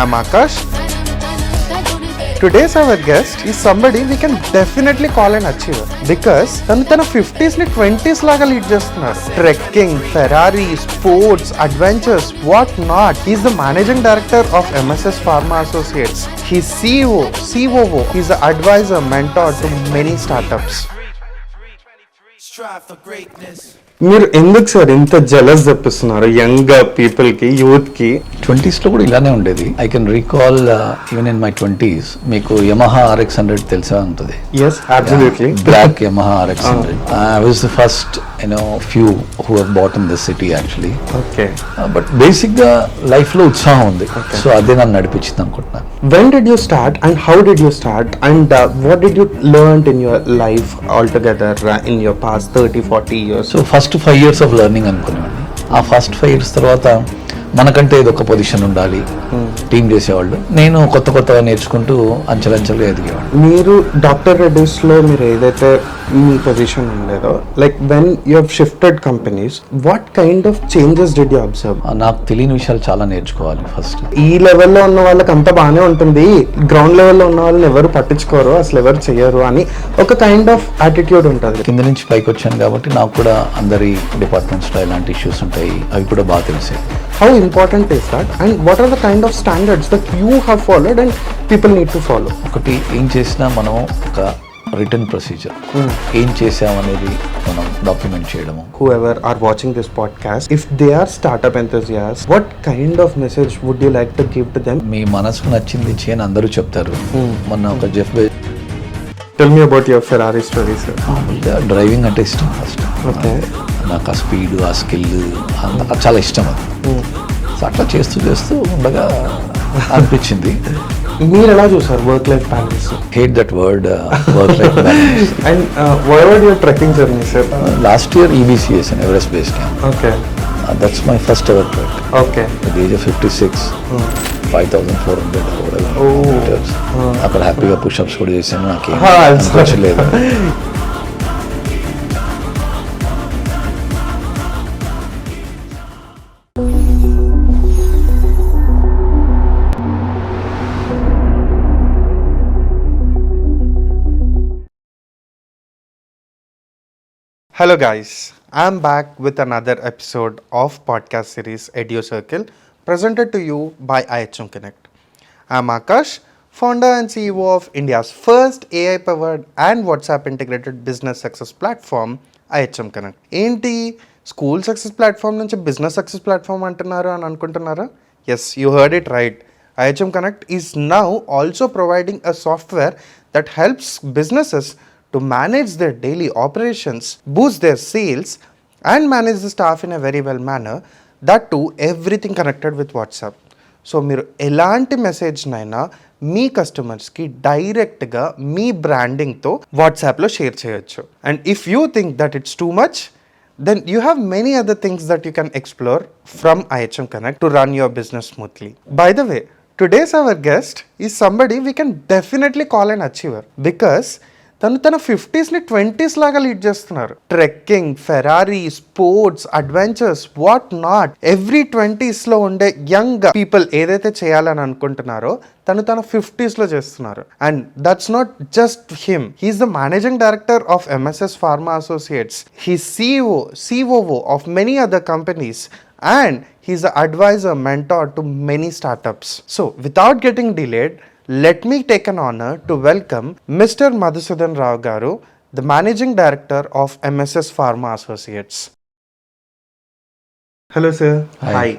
I'm Akash. Today's our guest is somebody we can definitely call an achiever because తన 50s ని 20s లాగా lead చేస్తున్నారు. Trekking, Ferrari, sports, adventures, what not. He's the managing director of MSS Pharma Associates. He's CEO, COO. He's an advisor, mentor to many startups. Strive for greatness. మీరు ఎందుకు sir ఇంత jealous తెప్పిస్తున్నారు young people కి, youth కి? 20s లో కూడా ఇలానే ఉండేది. I can recall even in my 20s మీకు Yamaha RX100 తెలిసే ఉంటుంది. Yes, absolutely. Black Yamaha RX100. I was the first few who have bought in this city actually. Okay. But basic గా life లో ఉత్సాహం ఉంది. సో అదే నన్ను నడిపించింది అనుకుంటున్నాను. When did you start and how did you start and what did you learn in your life altogether in your past 30-40 years? So first 5 years of learning అనుకునేవాడిని. ఆ ఫస్ట్ 5 years తర్వాత మనకంటే ఏదో ఒక పొజిషన్ ఉండాలి, టీం చేసేవాళ్ళు. నేను కొత్తగా నేర్చుకుంటూ అంచెలంచెలుగా ఎదిగేవాళ్ళు. మీరు డాక్టర్ రెడ్డిస్ లో మీరు ఏదైతే మీ పొజిషన్ ఉండేదో, like when you have shifted companies, what kind of changes did you observe? నాకు తెలియని విషయాలు చాలా నేర్చుకోవాలి ఫస్ట్. ఈ లెవెల్లో ఉన్న వాళ్ళకి అంతా బాగానే ఉంటుంది, గ్రౌండ్ లెవెల్లో ఉన్న వాళ్ళని ఎవరు పట్టించుకోరు, అసలు ఎవరు చెయ్యరు అని ఒక కైండ్ ఆఫ్ యాటిట్యూడ్ ఉంటుంది. కింద నుంచి పైకి వచ్చాను కాబట్టి నాకు కూడా అందరి డిపార్ట్మెంట్స్లో ఎలాంటి ఇష్యూస్ ఉంటాయి అవి కూడా బాగా తెలిసాయి. How important is that and what are the kind of standards that you have followed and people need to follow? ఒకటి, ఏం చేసినా మనం ఒక రిటర్న్ ప్రొసీజర్, ఏం చేసామనేది మనం డాక్యుమెంట్ చేయడము. Whoever are watching this podcast, if they are startup enthusiasts, what kind of message would you like to give to them? మీ మనసుకు నచ్చింది చేయని అందరూ చెప్తారు. మొన్న ఒక Jeff Tell me about your Ferrari story, sir. Driving అంటే ఇష్టం ఫస్ట్. Okay. నాకు ఆ స్పీడ్, ఆ స్కిల్ చాలా ఇష్టం అది. సో అట్లా చేస్తూ ఉండగా అనిపించింది. మీరు ఎలా చూసారు work life balance? Hate that word, work life balance. And what about your trekking journey, sir? Last year EBCS and Everest Base Camp. Okay. That's my first ever trek. Okay. At the age of 56, 5,400 or whatever meters. అక్కడ హ్యాపీగా push-ups కూడా చేశాను. నాకేం అనిపించలేదు. Hello guys, I'm back with another episode of podcast series Edu Circle presented to you by IHM Connect. I'm Akash, founder and CEO of India's first AI powered and WhatsApp integrated business success platform IHM Connect. ఏంటి school success platform నుంచి business success platform అంటున్నారు అని అనుకుంటున్నారా? Yes, you heard it right. IHM Connect is now also providing a software that helps businesses to manage their daily operations, boost their sales and manage the staff in a very well manner. That too, everything connected with WhatsApp. So మీరు ఎలాంటి మెసేజ్నైనా మీ కస్టమర్స్కి డైరెక్ట్గా మీ బ్రాండింగ్తో వాట్సాప్లో share చేయొచ్చు. And if you think that it's too much, then you have many other things that you can explore from IHM Connect to run your business smoothly. By the way, today's our guest is somebody we can definitely call an achiever because తన 50s ని 20s లాగా lead చేస్తున్నారు. Trekking, Ferrari, sports, adventures, what not. Every 20s లో ఉండే young people ఏదైతే చేయాలని అనుకుంటున్నారో తన 50s లో చేస్తున్నారు. And that's not just him, he's the managing director of MSS Pharma Associates. He's CEO, COO of many other companies and he's an advisor, mentor to many startups. So without getting delayed, let me take an honor to welcome Mr. Madhusudan Rao Garu, the Managing Director of MSS Pharma Associates. Hello sir. Hi.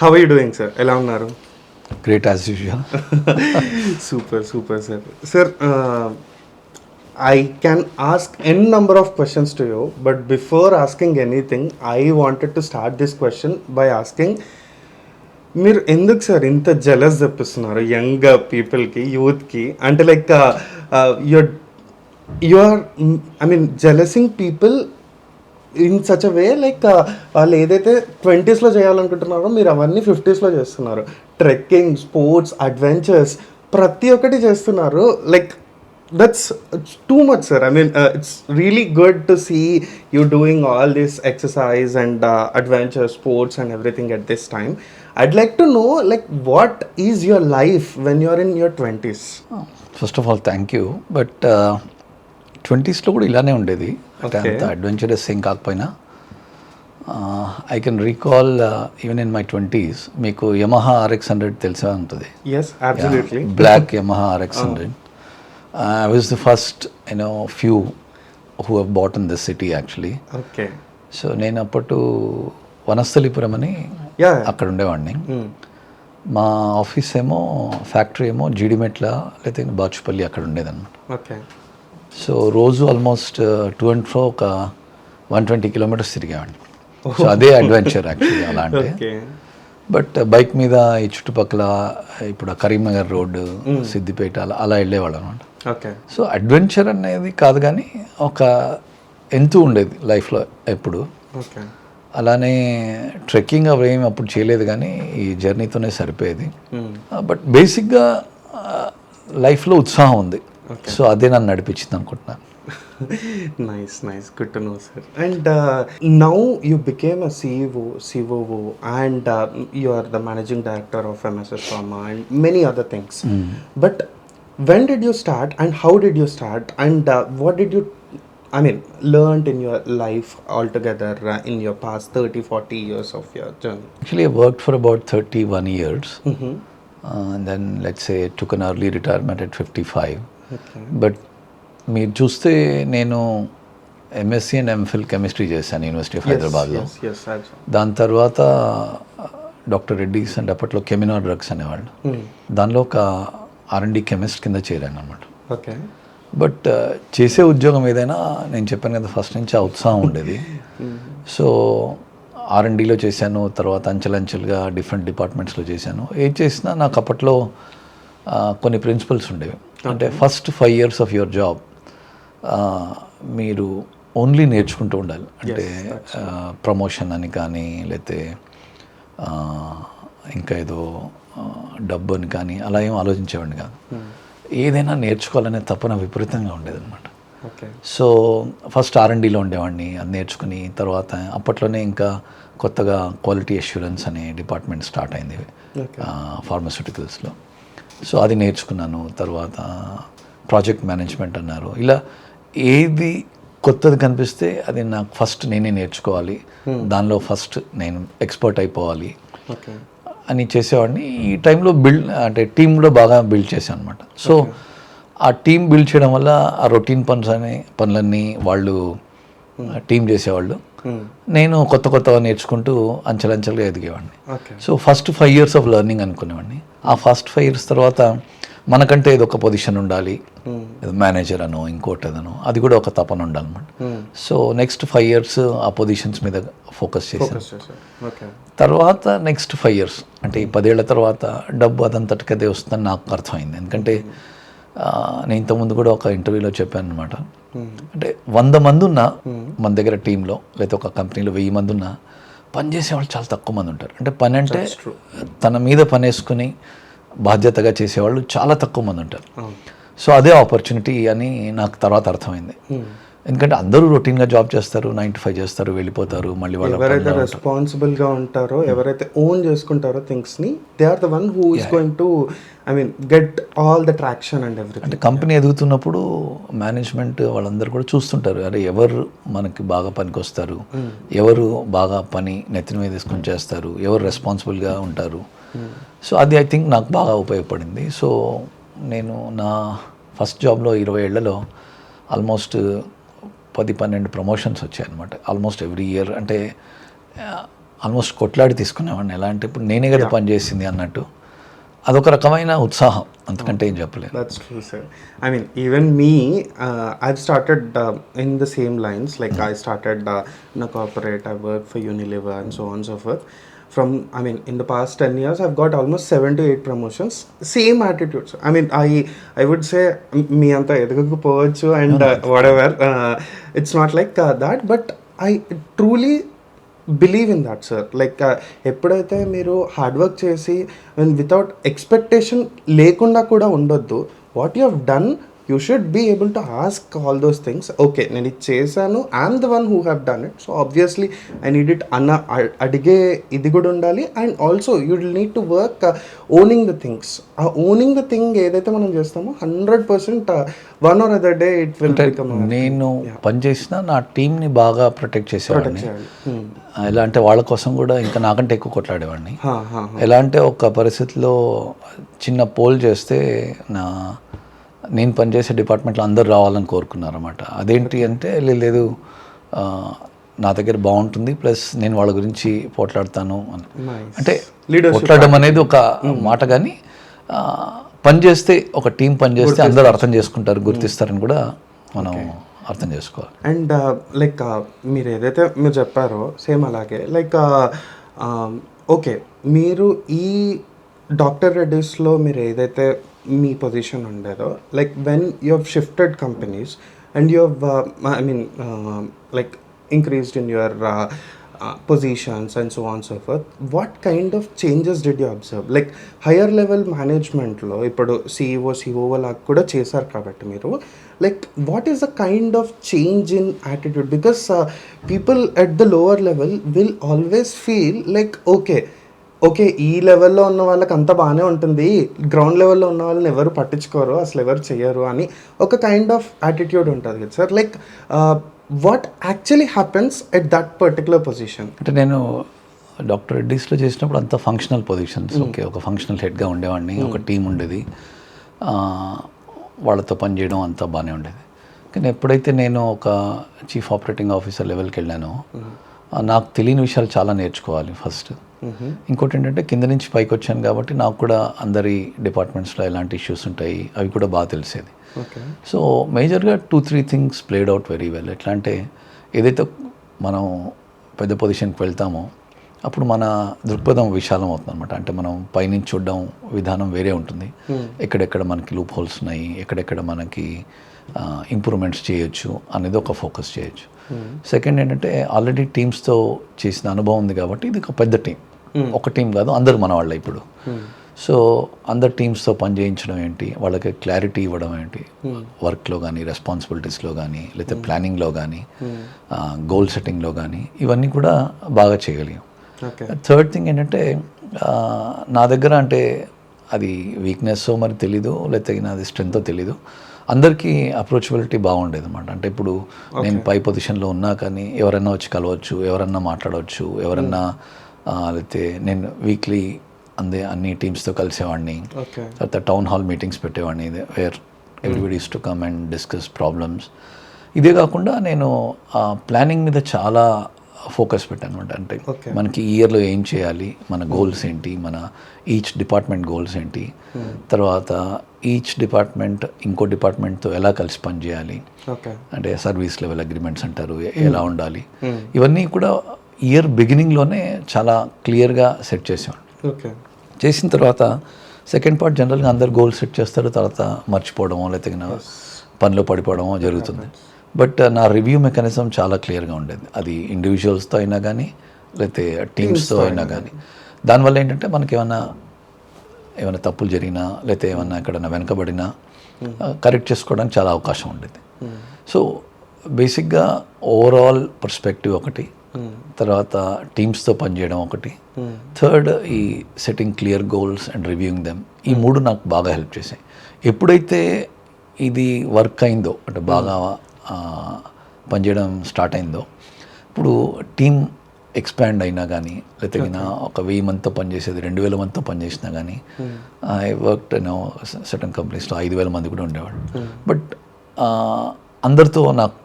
How are you doing sir? Ela unnaru? Great as usual. Super sir. Sir, I can ask n number of questions to you, but before asking anything, I wanted to start this question by asking, మీరు ఎందుకు sir ఇంత jealous తెప్పిస్తున్నారు young పీపుల్కి, యూత్కి? అంటే like you're jealousing people in such a way, like వాళ్ళు ఏదైతే 20s లో చేయాలనుకుంటున్నారో మీరు అవన్నీ 50s లో చేస్తున్నారు. ట్రెక్కింగ్, స్పోర్ట్స్, అడ్వెంచర్స్ ప్రతి ఒక్కటి చేస్తున్నారు. Like that's too much sir. It's really good to see you doing all this exercise and adventure sports and everything at this time. I'd like to know, like, what is your life when you're in your 20s? First of all thank you. But 20స్లో కూడా ఇలానే ఉండేది, అంటే Okay. అంత adventurous ఏం కాకపోయినా. I can recall even in my 20s మీకు Yamaha RX-100 తెలిసే ఉంటుంది. Yes, absolutely. Black Yamaha RX-100. I was the first few who have bought in this city actually. Okay. So నేను అప్పుడు వనస్థలిపురం అని Yeah. అక్కడ ఉండేవాడిని. Hmm. మా ఆఫీస్ ఏమో ఫ్యాక్టరీ ఏమో జీడిమెట్ల లేకపోతే బాచుపల్లి అక్కడ ఉండేదన్నమాట. Okay. సో రోజు ఆల్మోస్ట్ టు అండ్ ఫ్రో ఒక 120 కిలోమీటర్స్ తిరిగేవాడిని. సో అదే అడ్వెంచర్ యాక్చువల్లీ అలా అంటే. Okay. బట్ బైక్ మీద ఈ చుట్టుపక్కల ఇప్పుడు ఆ కరీంనగర్ రోడ్డు, సిద్దిపేట అలా వెళ్ళేవాళ్ళం అనమాట. Okay. సో అడ్వెంచర్ అనేది కాదు కానీ ఒక ఎంతూ ఉండేది లైఫ్లో ఎప్పుడు. Okay. అలానే ట్రెక్కింగ్ అవి ఏమి అప్పుడు చేయలేదు కానీ ఈ జర్నీతోనే సరిపోయేది. Hmm. బట్ బేసిక్గా లైఫ్లో ఉత్సాహం ఉంది. సో అదే నన్ను నడిపించింది అనుకుంటున్నాను. Nice, nice. Good to know, sir. And now you became a COO, and you are the managing director of MSS Pharma and many other things. But when did you start, and how did you start, and what did you, learned in your life altogether in your past 30-40 years of your journey? Actually, I worked for about 31 years. And then, let's say, took an early retirement at 55. Okay. But మీరు చూస్తే నేను MSc and MPhil chemistry చేశాను university of హైదరాబాద్లో. Yes, absolutely. దాని తర్వాత doctor Reddy's and అప్పట్లో Camino drugs అనేవాళ్ళు. దానిలో ఒక R&D కెమిస్ట్ కింద చేరాను అనమాట. Okay. బట్ చేసే ఉద్యోగం ఏదైనా నేను చెప్పాను కదా ఫస్ట్ నుంచి ఆ ఉత్సాహం ఉండేది. సో R&Dలో చేశాను, తర్వాత అంచెలంచెలుగా డిఫరెంట్ డిపార్ట్మెంట్స్లో చేశాను. ఏది చేసినా నాకు అప్పట్లో కొన్ని ప్రిన్సిపల్స్ ఉండేవి. అంటే first 5 years of your job మీరు ఓన్లీ నేర్చుకుంటూ ఉండాలి. అంటే ప్రమోషన్ అని కానీ లేకపోతే ఇంకా ఏదో డబ్బు అని కానీ అలా ఏం ఆలోచించేవాడిని కాదు. ఏదైనా నేర్చుకోవాలనే తపన విపరీతంగా ఉండేదన్నమాట. Okay. సో ఫస్ట్ R&Dలో ఉండేవాడిని, అది నేర్చుకుని తర్వాత అప్పట్లోనే ఇంకా కొత్తగా క్వాలిటీ అష్యూరెన్స్ అనే డిపార్ట్మెంట్ స్టార్ట్ అయింది ఫార్మస్యూటికల్స్లో. సో అది నేర్చుకున్నాను. తర్వాత ప్రాజెక్ట్ మేనేజ్మెంట్ అన్నారు. ఇలా ఏది కొత్తది కనిపిస్తే అది నాకు ఫస్ట్ నేనే నేర్చుకోవాలి, దానిలో ఫస్ట్ నేను ఎక్స్పర్ట్ అయిపోవాలి Okay. అని చేసేవాడిని. ఈ టైంలో అంటే టీమ్ కూడా బాగా బిల్డ్ చేశాను అనమాట. సో ఆ టీం బిల్డ్ చేయడం వల్ల ఆ రొటీన్ పనులన్నీ వాళ్ళు టీం చేసేవాళ్ళు. నేను కొత్తగా నేర్చుకుంటూ అంచెలంచెలుగా ఎదిగేవాడిని. Okay. So first 5 years of learning అనుకునేవాడిని. ఆ ఫస్ట్ 5 years తర్వాత మనకంటే ఏదో ఒక పొజిషన్ ఉండాలి, మేనేజర్ అనో ఇంకోటి అదనో, అది కూడా ఒక తపన ఉండాలన్నమాట. సో నెక్స్ట్ 5 years ఆ పొజిషన్స్ మీద ఫోకస్ చేశాను. Okay. తర్వాత నెక్స్ట్ 5 years అంటే ఈ 10 ఏళ్ల తర్వాత డబ్బు అదంతటికదే వస్తుందని నాకు అర్థమైంది. ఎందుకంటే నేను ఇంతకుముందు కూడా ఒక ఇంటర్వ్యూలో చెప్పాను అనమాట. అంటే 100 మంది ఉన్నా మన దగ్గర టీంలో లేదా ఒక కంపెనీలో 1000 మంది ఉన్నా పని చేసేవాళ్ళు చాలా తక్కువ మంది ఉంటారు. అంటే పని అంటే తన మీద పని వేసుకుని బాధ్యతగా చేసేవాళ్ళు చాలా తక్కువ మంది ఉంటారు. సో అదే ఆపర్చునిటీ అని నాకు తర్వాత అర్థమైంది. ఎందుకంటే అందరూ రొటీన్గా జాబ్ చేస్తారు, 9 to 5 చేస్తారు, వెళ్ళిపోతారు. మళ్ళీ ఎవరైతే రెస్పాన్సిబుల్ గా ఉంటారో, ఎవరైతే ఓన్ చేసుకుంటారో థింగ్స్ ని, they are the one who is going to get all the traction and everything. అంటే కంపెనీ ఎదుగుతున్నప్పుడు మేనేజ్మెంట్ వాళ్ళందరూ కూడా చూస్తుంటారు, అరే ఎవరు మనకి బాగా పనికి వస్తారు, ఎవరు బాగా పని నెత్తిన మీద తీసుకొని చేస్తారు, ఎవరు రెస్పాన్సిబుల్గా ఉంటారు. సో అది ఐ థింక్ నాకు బాగా ఉపయోగపడింది. సో నేను నా ఫస్ట్ జాబ్లో 20 ఏళ్లలో ఆల్మోస్ట్ 10-12 ప్రమోషన్స్ వచ్చాయి అనమాట. Almost every year. అంటే ఆల్మోస్ట్ కొట్లాడి తీసుకునేవాడిని. ఎలా అంటే ఇప్పుడు నేనే కదా పని చేసింది అన్నట్టు అదొక రకమైన ఉత్సాహం, అంతకంటే ఏం చెప్పలేదు. That's true, sir. Even me, I've started in the same lines. Like I started in a corporate, I worked for Unilever and so on and so forth. In the past 10 years, I've got almost 7 to 8 promotions. Same attitude, sir. I would say, me anta edugappovachu and whatever. It's not like that, but I truly believe in that sir. Like ఎప్పుడైతే మీరు hard work చేసి without expectation లేకుండా కూడా ఉండొద్దు, what you have done you should be able to ask all those things. Okay, నేను ఇది చేశాను, I'm the one who have done it, so obviously I need it అన్న అడిగే ఇది కూడా ఉండాలి. And also you will need to work owning the things. ఆ owning the thing ఏదైతే మనం చేస్తామో 100% one or other day it will become. నేను పనిచేసిన నా టీంని బాగా ప్రొటెక్ట్ చేసేవాడిని. ఎలా అంటే వాళ్ళ కోసం కూడా ఇంకా నాకంటే ఎక్కువ కొట్లాడేవాడిని. ఎలా అంటే ఒక పరిస్థితిలో చిన్న పోల్ చేస్తే నేను పనిచేసే డిపార్ట్మెంట్లో అందరు రావాలని కోరుకున్నారు అన్నమాట. అదేంటి అంటే లేదు నా దగ్గర బాగుంటుంది, ప్లస్ నేను వాళ్ళ గురించి పోట్లాడతాను అని. అంటే పోట్లాడడం అనేది ఒక మాట, కానీ పని చేస్తే ఒక టీం పని చేస్తే అందరూ అర్థం చేసుకుంటారు, గుర్తిస్తారని కూడా మనం అర్థం చేసుకోవాలి. అండ్ లైక్ మీరు ఏదైతే మీరు చెప్పారో సేమ్ అలాగే లైక్ ఓకే, మీరు ఈ డాక్టర్ రెడ్డిస్లో మీరు ఏదైతే మీ పొజిషన్ ఉండేదో, like when you have shifted companies and you have I mean like increased in your positions and so on so forth, what kind of changes did you observe? Like higher level management lo ipudu CEO la kuda chesaru kabatti meeru, like what is the kind of change in attitude? Because people at the lower level will always feel like okay ఈ లెవెల్లో ఉన్న వాళ్ళకి అంతా బాగానే ఉంటుంది, ground లెవెల్లో ఉన్న వాళ్ళని ఎవరు పట్టించుకోరు, అసలు ఎవరు చెయ్యరు అని ఒక కైండ్ ఆఫ్ యాటిట్యూడ్ ఉంటుంది కదా sir. Like what actually happens at that particular position? అంటే నేను డాక్టర్ రెడ్డీస్లో చేసినప్పుడు అంతా ఫంక్షనల్ పొజిషన్స్. ఓకే, ఒక ఫంక్షనల్ హెడ్గా ఉండేవాడిని, ఒక టీం ఉండేది, వాళ్ళతో పనిచేయడం అంతా బాగానే ఉండేది. కానీ ఎప్పుడైతే నేను ఒక చీఫ్ ఆపరేటింగ్ ఆఫీసర్ లెవెల్కి వెళ్ళానో నాకు తెలియని విషయాలు చాలా నేర్చుకోవాలి ఫస్ట్. ఇంకోటి ఏంటంటే కింద నుంచి పైకి వచ్చాను కాబట్టి నాకు కూడా అందరి డిపార్ట్మెంట్స్లో ఎలాంటి ఇష్యూస్ ఉంటాయి అవి కూడా బాగా తెలిసేది. సో మేజర్గా 2-3 things played out very well. ఎట్లా అంటే ఏదైతే మనం పెద్ద పొజిషన్కి వెళ్తామో అప్పుడు మన దృక్పథం విశాలం అవుతుంది అనమాట. అంటే మనం పైనుంచి చూడడం విధానం వేరే ఉంటుంది. ఎక్కడెక్కడ మనకి లూప్ హోల్స్ ఉన్నాయి, ఎక్కడెక్కడ మనకి ఇంప్రూవ్మెంట్స్ చేయొచ్చు అనేది ఒక ఫోకస్ చేయొచ్చు. సెకండ్ ఏంటంటే ఆల్రెడీ టీమ్స్తో చేసిన అనుభవం ఉంది కాబట్టి ఇది ఒక పెద్ద టీం, ఒక టీం కాదు, అందరు మన వాళ్ళే ఇప్పుడు. సో అందరు టీమ్స్తో పని చేయించడం ఏంటి, వాళ్ళకి క్లారిటీ ఇవ్వడం ఏంటి, వర్క్లో కానీ రెస్పాన్సిబిలిటీస్లో కానీ లేకపోతే ప్లానింగ్లో కానీ గోల్ సెట్టింగ్లో కానీ ఇవన్నీ కూడా బాగా చేయగలిగాం. థర్డ్ థింగ్ ఏంటంటే నా దగ్గర అంటే అది వీక్నెస్ మరి తెలీదు, లేకపోతే నాది స్ట్రెంగ్తో తెలీదు, అందరికీ అప్రోచబిలిటీ బాగుండేది అనమాట. అంటే ఇప్పుడు నేను పై పొజిషన్లో ఉన్నా కానీ ఎవరన్నా వచ్చి కలవచ్చు, ఎవరన్నా మాట్లాడవచ్చు, ఎవరన్నా లేకపోతే నేను వీక్లీ అన్ని టీమ్స్తో కలిసేవాడిని. తర్వాత టౌన్ హాల్ మీటింగ్స్ పెట్టేవాడిని where everybody use to come and discuss problems. ఇదే కాకుండా నేను ప్లానింగ్ మీద చాలా ఫోకస్ పెట్టాను అనమాట. అంటే మనకి ఈ ఇయర్లో ఏం చేయాలి, మన గోల్స్ ఏంటి, మన ఈచ్ డిపార్ట్మెంట్ గోల్స్ ఏంటి, తర్వాత ఈచ్ డిపార్ట్మెంట్ ఇంకో డిపార్ట్మెంట్తో ఎలా కలిసి పనిచేయాలి, అంటే సర్వీస్ లెవెల్ అగ్రిమెంట్స్ అంటారు, ఎలా ఉండాలి, ఇవన్నీ కూడా ఇయర్ బిగినింగ్లోనే చాలా క్లియర్గా సెట్ చేసేవాడిని. చేసిన తర్వాత సెకండ్ పార్ట్ జనరల్గా అందరు గోల్స్ సెట్ చేస్తారు, తర్వాత మర్చిపోవడమో లేకపోతే పనిలో పడిపోవడమో జరుగుతుంది. బట్ నా రివ్యూ మెకానిజం చాలా క్లియర్గా ఉండేది. అది ఇండివిజువల్స్తో అయినా కానీ లేకపోతే టీమ్స్తో అయినా కానీ. దానివల్ల ఏంటంటే మనకి ఏమైనా తప్పులు జరిగినా లేకపోతే ఏమన్నా ఎక్కడైనా వెనకబడినా కరెక్ట్ చేసుకోవడానికి చాలా అవకాశం ఉండేది. సో బేసిక్గా ఓవరాల్ పర్స్పెక్టివ్ ఒకటి, తర్వాత టీమ్స్తో పనిచేయడం ఒకటి, థర్డ్ ఈ setting clear goals and reviewing them, ఈ మూడు నాకు బాగా హెల్ప్ చేశాయి. ఎప్పుడైతే ఇది వర్క్ అయిందో అంటే బాగా పనిచేయడం స్టార్ట్ అయిందో, ఇప్పుడు టీమ్ ఎక్స్పాండ్ అయినా కానీ లేకపోతే ఒక 1000 మందితో పనిచేసేది 2000 మందితో పనిచేసినా కానీ, ఐ వర్క్డ్ సర్టన్ కంపెనీస్లో 5000 మంది కూడా ఉండేవాడు. బట్ అందరితో నాకు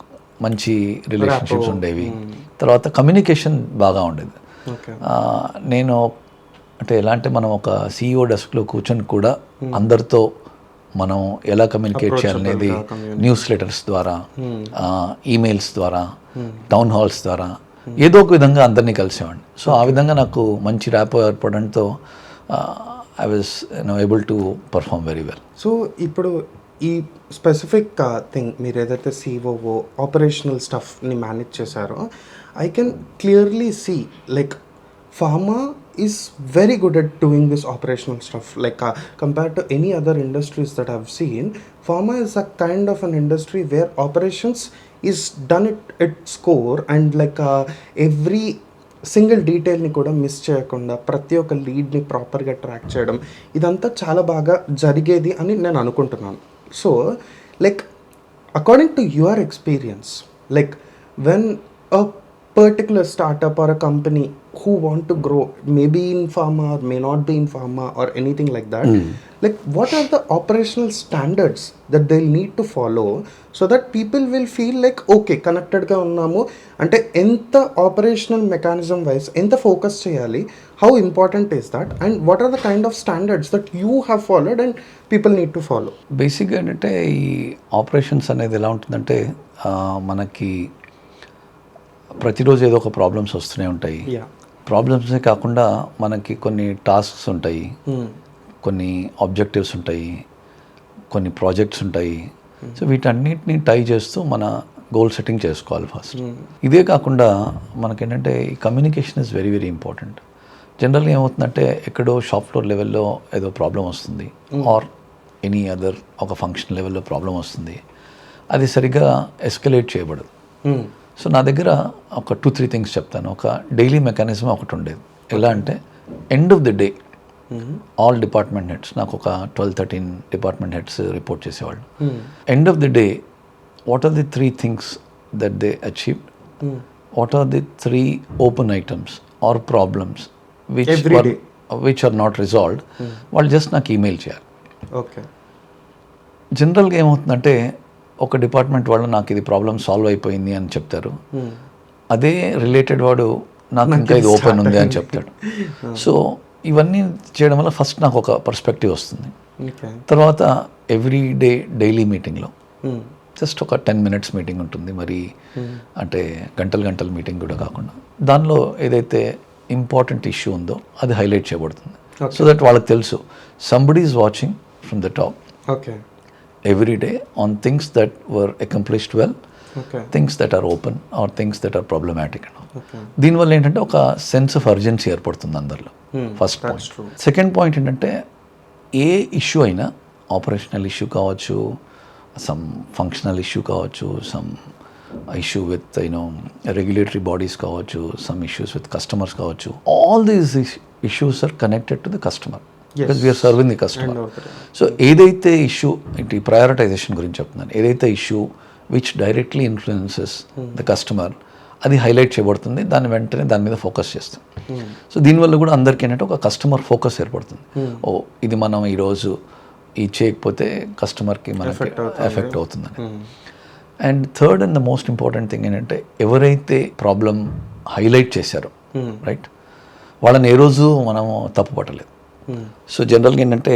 మంచి రిలేషన్షిప్స్ ఉండేవి. తర్వాత కమ్యూనికేషన్ బాగా ఉండేది. నేను అంటే ఎలా అంటే మనం ఒక CEO డెస్క్లో కూర్చొని కూడా అందరితో మనం ఎలా కమ్యూనికేట్ చేయాలనేది న్యూస్ లెటర్స్ ద్వారా, ఈమెయిల్స్ ద్వారా, టౌన్ హాల్స్ ద్వారా ఏదో ఒక విధంగా అందరినీ కలిసేవాడిని. సో ఆ విధంగా నాకు మంచి ర్యాపో ఏర్పడడంతో I was able to perform very well. So ఇప్పుడు ఈ స్పెసిఫిక్ థింగ్ మీరు ఏదైతే COO ఆపరేషనల్ స్టఫ్ని మేనేజ్ చేశారో, I can clearly see like pharma is very good at doing this operational stuff. Like compared to any other industries that I've seen, pharma is a kind of an industry where operations is done at its core, and like every single డీటెయిల్ని కూడా miss చేయకుండా ప్రతి ఒక్క లీడ్ని ప్రాపర్గా track చేయడం, ఇదంతా చాలా బాగా జరిగేది అని నేను అనుకుంటున్నాను. So like according to your experience, like when a particular startup or a company who want to grow, maybe in pharma or may not be in pharma or anything like that, like what are the operational standards that they'll need to follow so that people will feel like okay connected ga unnamu ante enta operational mechanism wise enta focus cheyali, how important is that, and what are the kind of standards that you have followed and people need to follow? బేసిక్గా ఏంటంటే ఈ operations అనేది ఎలా ఉంటుందంటే మనకి ప్రతిరోజు ఏదో ఒక ప్రాబ్లమ్స్ వస్తూనే ఉంటాయి. ప్రాబ్లమ్సే కాకుండా మనకి కొన్ని టాస్క్స్ ఉంటాయి, కొన్ని ఆబ్జెక్టివ్స్ ఉంటాయి, కొన్ని ప్రాజెక్ట్స్ ఉంటాయి. సో వీటన్నిటిని టై చేస్తూ మన గోల్ సెట్టింగ్ చేసుకోవాలి ఫస్ట్. ఇదే కాకుండా మనకేంటంటే ఈ communication is very very important. జనరల్గా ఏమవుతుందంటే ఎక్కడో షాప్ ఫ్లోర్ లెవెల్లో ఏదో ప్రాబ్లం వస్తుంది, ఆర్ ఎనీ అదర్ ఒక ఫంక్షన్ లెవెల్లో ప్రాబ్లం వస్తుంది, అది సరిగ్గా ఎస్కలేట్ చేయబడదు. సో నా దగ్గర ఒక 2-3 థింగ్స్ చెప్తాను. ఒక డైలీ మెకానిజం ఒకటి ఉండేది. ఎలా అంటే end of the day all department heads, నాకు ఒక 12-13 డిపార్ట్మెంట్ హెడ్స్ రిపోర్ట్ చేసేవాళ్ళు. End of the day what are the 3 things that they achieved, what are the 3 open items or problems which are not resolved, వాళ్ళు just నాకు email చేయాలి. Okay. జనరల్గా ఏమవుతుందంటే ఒక department వాళ్ళు నాకు ఇది ప్రాబ్లం సాల్వ్ అయిపోయింది అని చెప్తారు, అదే రిలేటెడ్ వాడు నాకు ఇంకా ఇది ఓపెన్ ఉంది అని చెప్తాడు. సో ఇవన్నీ చేయడం వల్ల ఫస్ట్ నాకు ఒక పర్స్పెక్టివ్ వస్తుంది. తర్వాత ఎవ్రీ డే డైలీ మీటింగ్లో జస్ట్ ఒక 10 minutes మీటింగ్ ఉంటుంది, మరి అంటే గంటల మీటింగ్ కూడా కాకుండా దానిలో ఏదైతే ఇంపార్టెంట్ ఇష్యూ ఉందో అది హైలైట్ చేయబడుతుంది. సో దట్ వాళ్ళకి తెలుసు somebody is watching from the top. Okay. Every day on things that were accomplished well, things that are open or things that are problematic. దీనివల్ల ఏంటంటే ఒక సెన్స్ ఆఫ్ అర్జెన్సీ ఏర్పడుతుంది అందరిలో. First point. సెకండ్ పాయింట్ ఏంటంటే ఏ issue అయినా, operational issue కావచ్చు, some functional issue కావచ్చు, some issue with regulatory bodies కావచ్చు, సమ్ ఇష్యూస్ విత్ కస్టమర్స్ కావచ్చు, all these issues are connected to the customer. Because we're serving the customer. So ఏదైతే issue, ఇటు prioritization గురించి చెప్తున్నాను, ఏదైతే issue which directly influences the customer, అది highlight చేయబడుతుంది. దాని వెంటనే దాని మీద ఫోకస్ చేస్తాం. సో దీనివల్ల కూడా అందరికీ ఏంటంటే ఒక కస్టమర్ ఫోకస్ ఏర్పడుతుంది. ఓ ఇది మనం ఈరోజు ఇది చేయకపోతే కస్టమర్కి మనకి ఎఫెక్ట్ అవుతుందని. And third and the most important thing ఏంటంటే ఎవరైతే ప్రాబ్లం హైలైట్ చేశారో రైట్, వాళ్ళని ఏ రోజు మనము తప్పు పట్టలేదు. సో జనరల్గా ఏంటంటే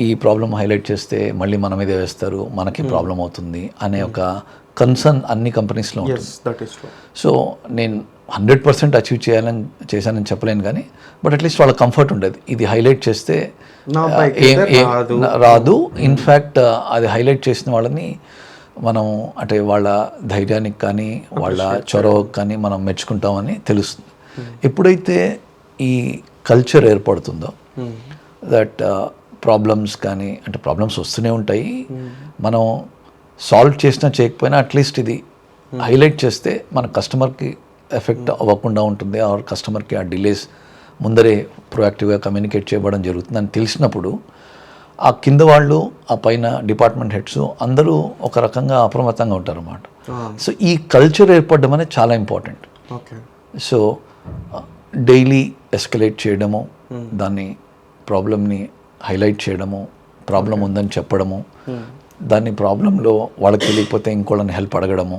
ఈ ప్రాబ్లం హైలైట్ చేస్తే మళ్ళీ మన మీదే వేస్తారు, మనకి ప్రాబ్లం అవుతుంది అనే ఒక కన్సర్న్ అన్ని కంపెనీస్లో ఉంటుంది. సో నేను 100% అచీవ్ చేశానని చెప్పలేను, కానీ బట్ అట్లీస్ట్ వాళ్ళ కంఫర్ట్ ఉండేది. ఇది హైలైట్ చేస్తే రాదు, ఇన్ఫ్యాక్ట్ అది హైలైట్ చేసిన వాళ్ళని మనం అంటే వాళ్ళ ధైర్యానికి కానీ వాళ్ళ చొరవకు కానీ మనం మెచ్చుకుంటామని తెలుస్తుంది. ఎప్పుడైతే ఈ కల్చర్ ఏర్పడుతుందో దట్ ప్రాబ్లమ్స్ కానీ, అంటే ప్రాబ్లమ్స్ వస్తూనే ఉంటాయి, మనం సాల్వ్ చేసినా చేయకపోయినా అట్లీస్ట్ ఇది హైలైట్ చేస్తే మన కస్టమర్కి ఎఫెక్ట్ అవ్వకుండా ఉంటుంది, ఆర్ కస్టమర్కి ఆ డిలేస్ ముందరే ప్రొయాక్టివ్గా కమ్యూనికేట్ చేయబడడం జరుగుతుందని తెలిసినప్పుడు ఆ కింద వాళ్ళు, ఆ పైన డిపార్ట్మెంట్ హెడ్స్ అందరూ ఒక రకంగా అప్రమత్తంగా ఉంటారు అన్నమాట. సో ఈ కల్చర్ ఏర్పడడం అనేది చాలా ఇంపార్టెంట్. సో డైలీ ఎస్కలేట్ చేయడము, దాన్ని ప్రాబ్లమ్ని హైలైట్ చేయడము, ప్రాబ్లం ఉందని చెప్పడము, దాన్ని ప్రాబ్లంలో వాళ్ళకి తెలియకపోతే ఇంకోళ్ళని హెల్ప్ అడగడము,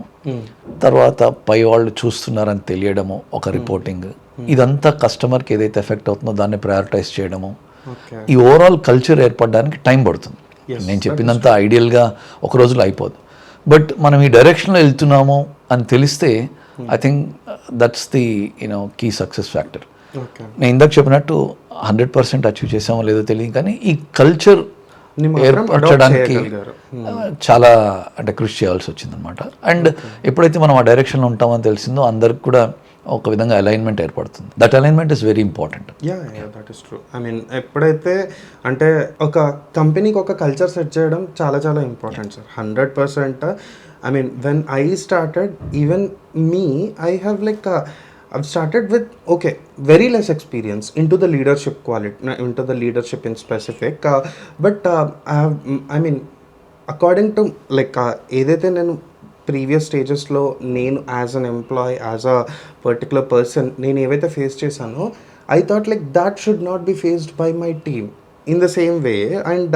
తర్వాత పై వాళ్ళు చూస్తున్నారని తెలియడము, ఒక రిపోర్టింగ్, ఇదంతా కస్టమర్కి ఏదైతే ఎఫెక్ట్ అవుతుందో దాన్ని ప్రయారిటైజ్ చేయడము. ఈ ఓవరాల్ కల్చర్ ఏర్పడడానికి టైం పడుతుంది. నేను చెప్పినంత ఐడియల్గా ఒక రోజులో అయిపోదు, బట్ మనం ఈ డైరెక్షన్లో వెళ్తున్నాము అని తెలిస్తే I think that's the key success factor. నేను ఇందాక చెప్పినట్టు 100% అచీవ్ చేసామో లేదో తెలియదు, కానీ ఈ కల్చర్ ఏర్పరచడానికి చాలా అంటే కృషి చేయాల్సి వచ్చిందనమాట. అండ్ ఎప్పుడైతే మనం ఆ డైరెక్షన్లో ఉంటామని తెలిసిందో అందరికి కూడా ఒక విధంగా అలైన్మెంట్ ఏర్పడుతుంది. That alignment is very important. Yeah that is true. I mean ఎప్పుడైతే అంటే ఒక కంపెనీకి ఒక కల్చర్ సెట్ చేయడం చాలా చాలా important sir. 100%. I mean when I started, even me, I have like I've started with very less experience into the leadership quality, into the leadership in specific, but I mean according to like ఏదైతే నేను previous స్టేజెస్లో నేను as an employee, as a particular person నేను ఏవైతే face చేశానో, I thought like that should not be faced by my team in the same way. And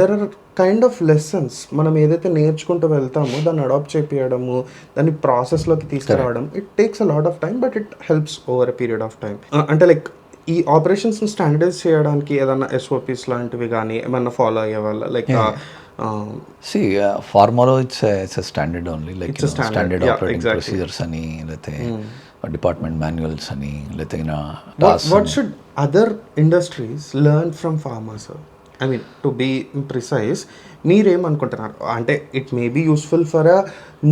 there are kind of lessons మనం ఏదైతే నేర్చుకుంటూ వెళ్తామో దాన్ని అడాప్ట్ చేపియడము, దాన్ని ప్రాసెస్లోకి తీసుకురావడం, it takes a lot of time, but it helps over a period of time. అంటే like ఈ ఆపరేషన్స్ని స్టాండర్డైజ్ చేయడానికి ఏదైనా SOPs లాంటివి కానీ ఏమన్నా ఫాలో అయ్యే వాళ్ళ లైక్ ఫార్మాలో it's standard only, like standard operating procedures అని, లేకపోతే డిపార్ట్మెంట్ మాన్యువల్స్ అని, లేకపోతే what should other industries learn from pharma sir? I mean to be precise, మీరేమనుకుంటున్నారు? అంటే it may be useful for a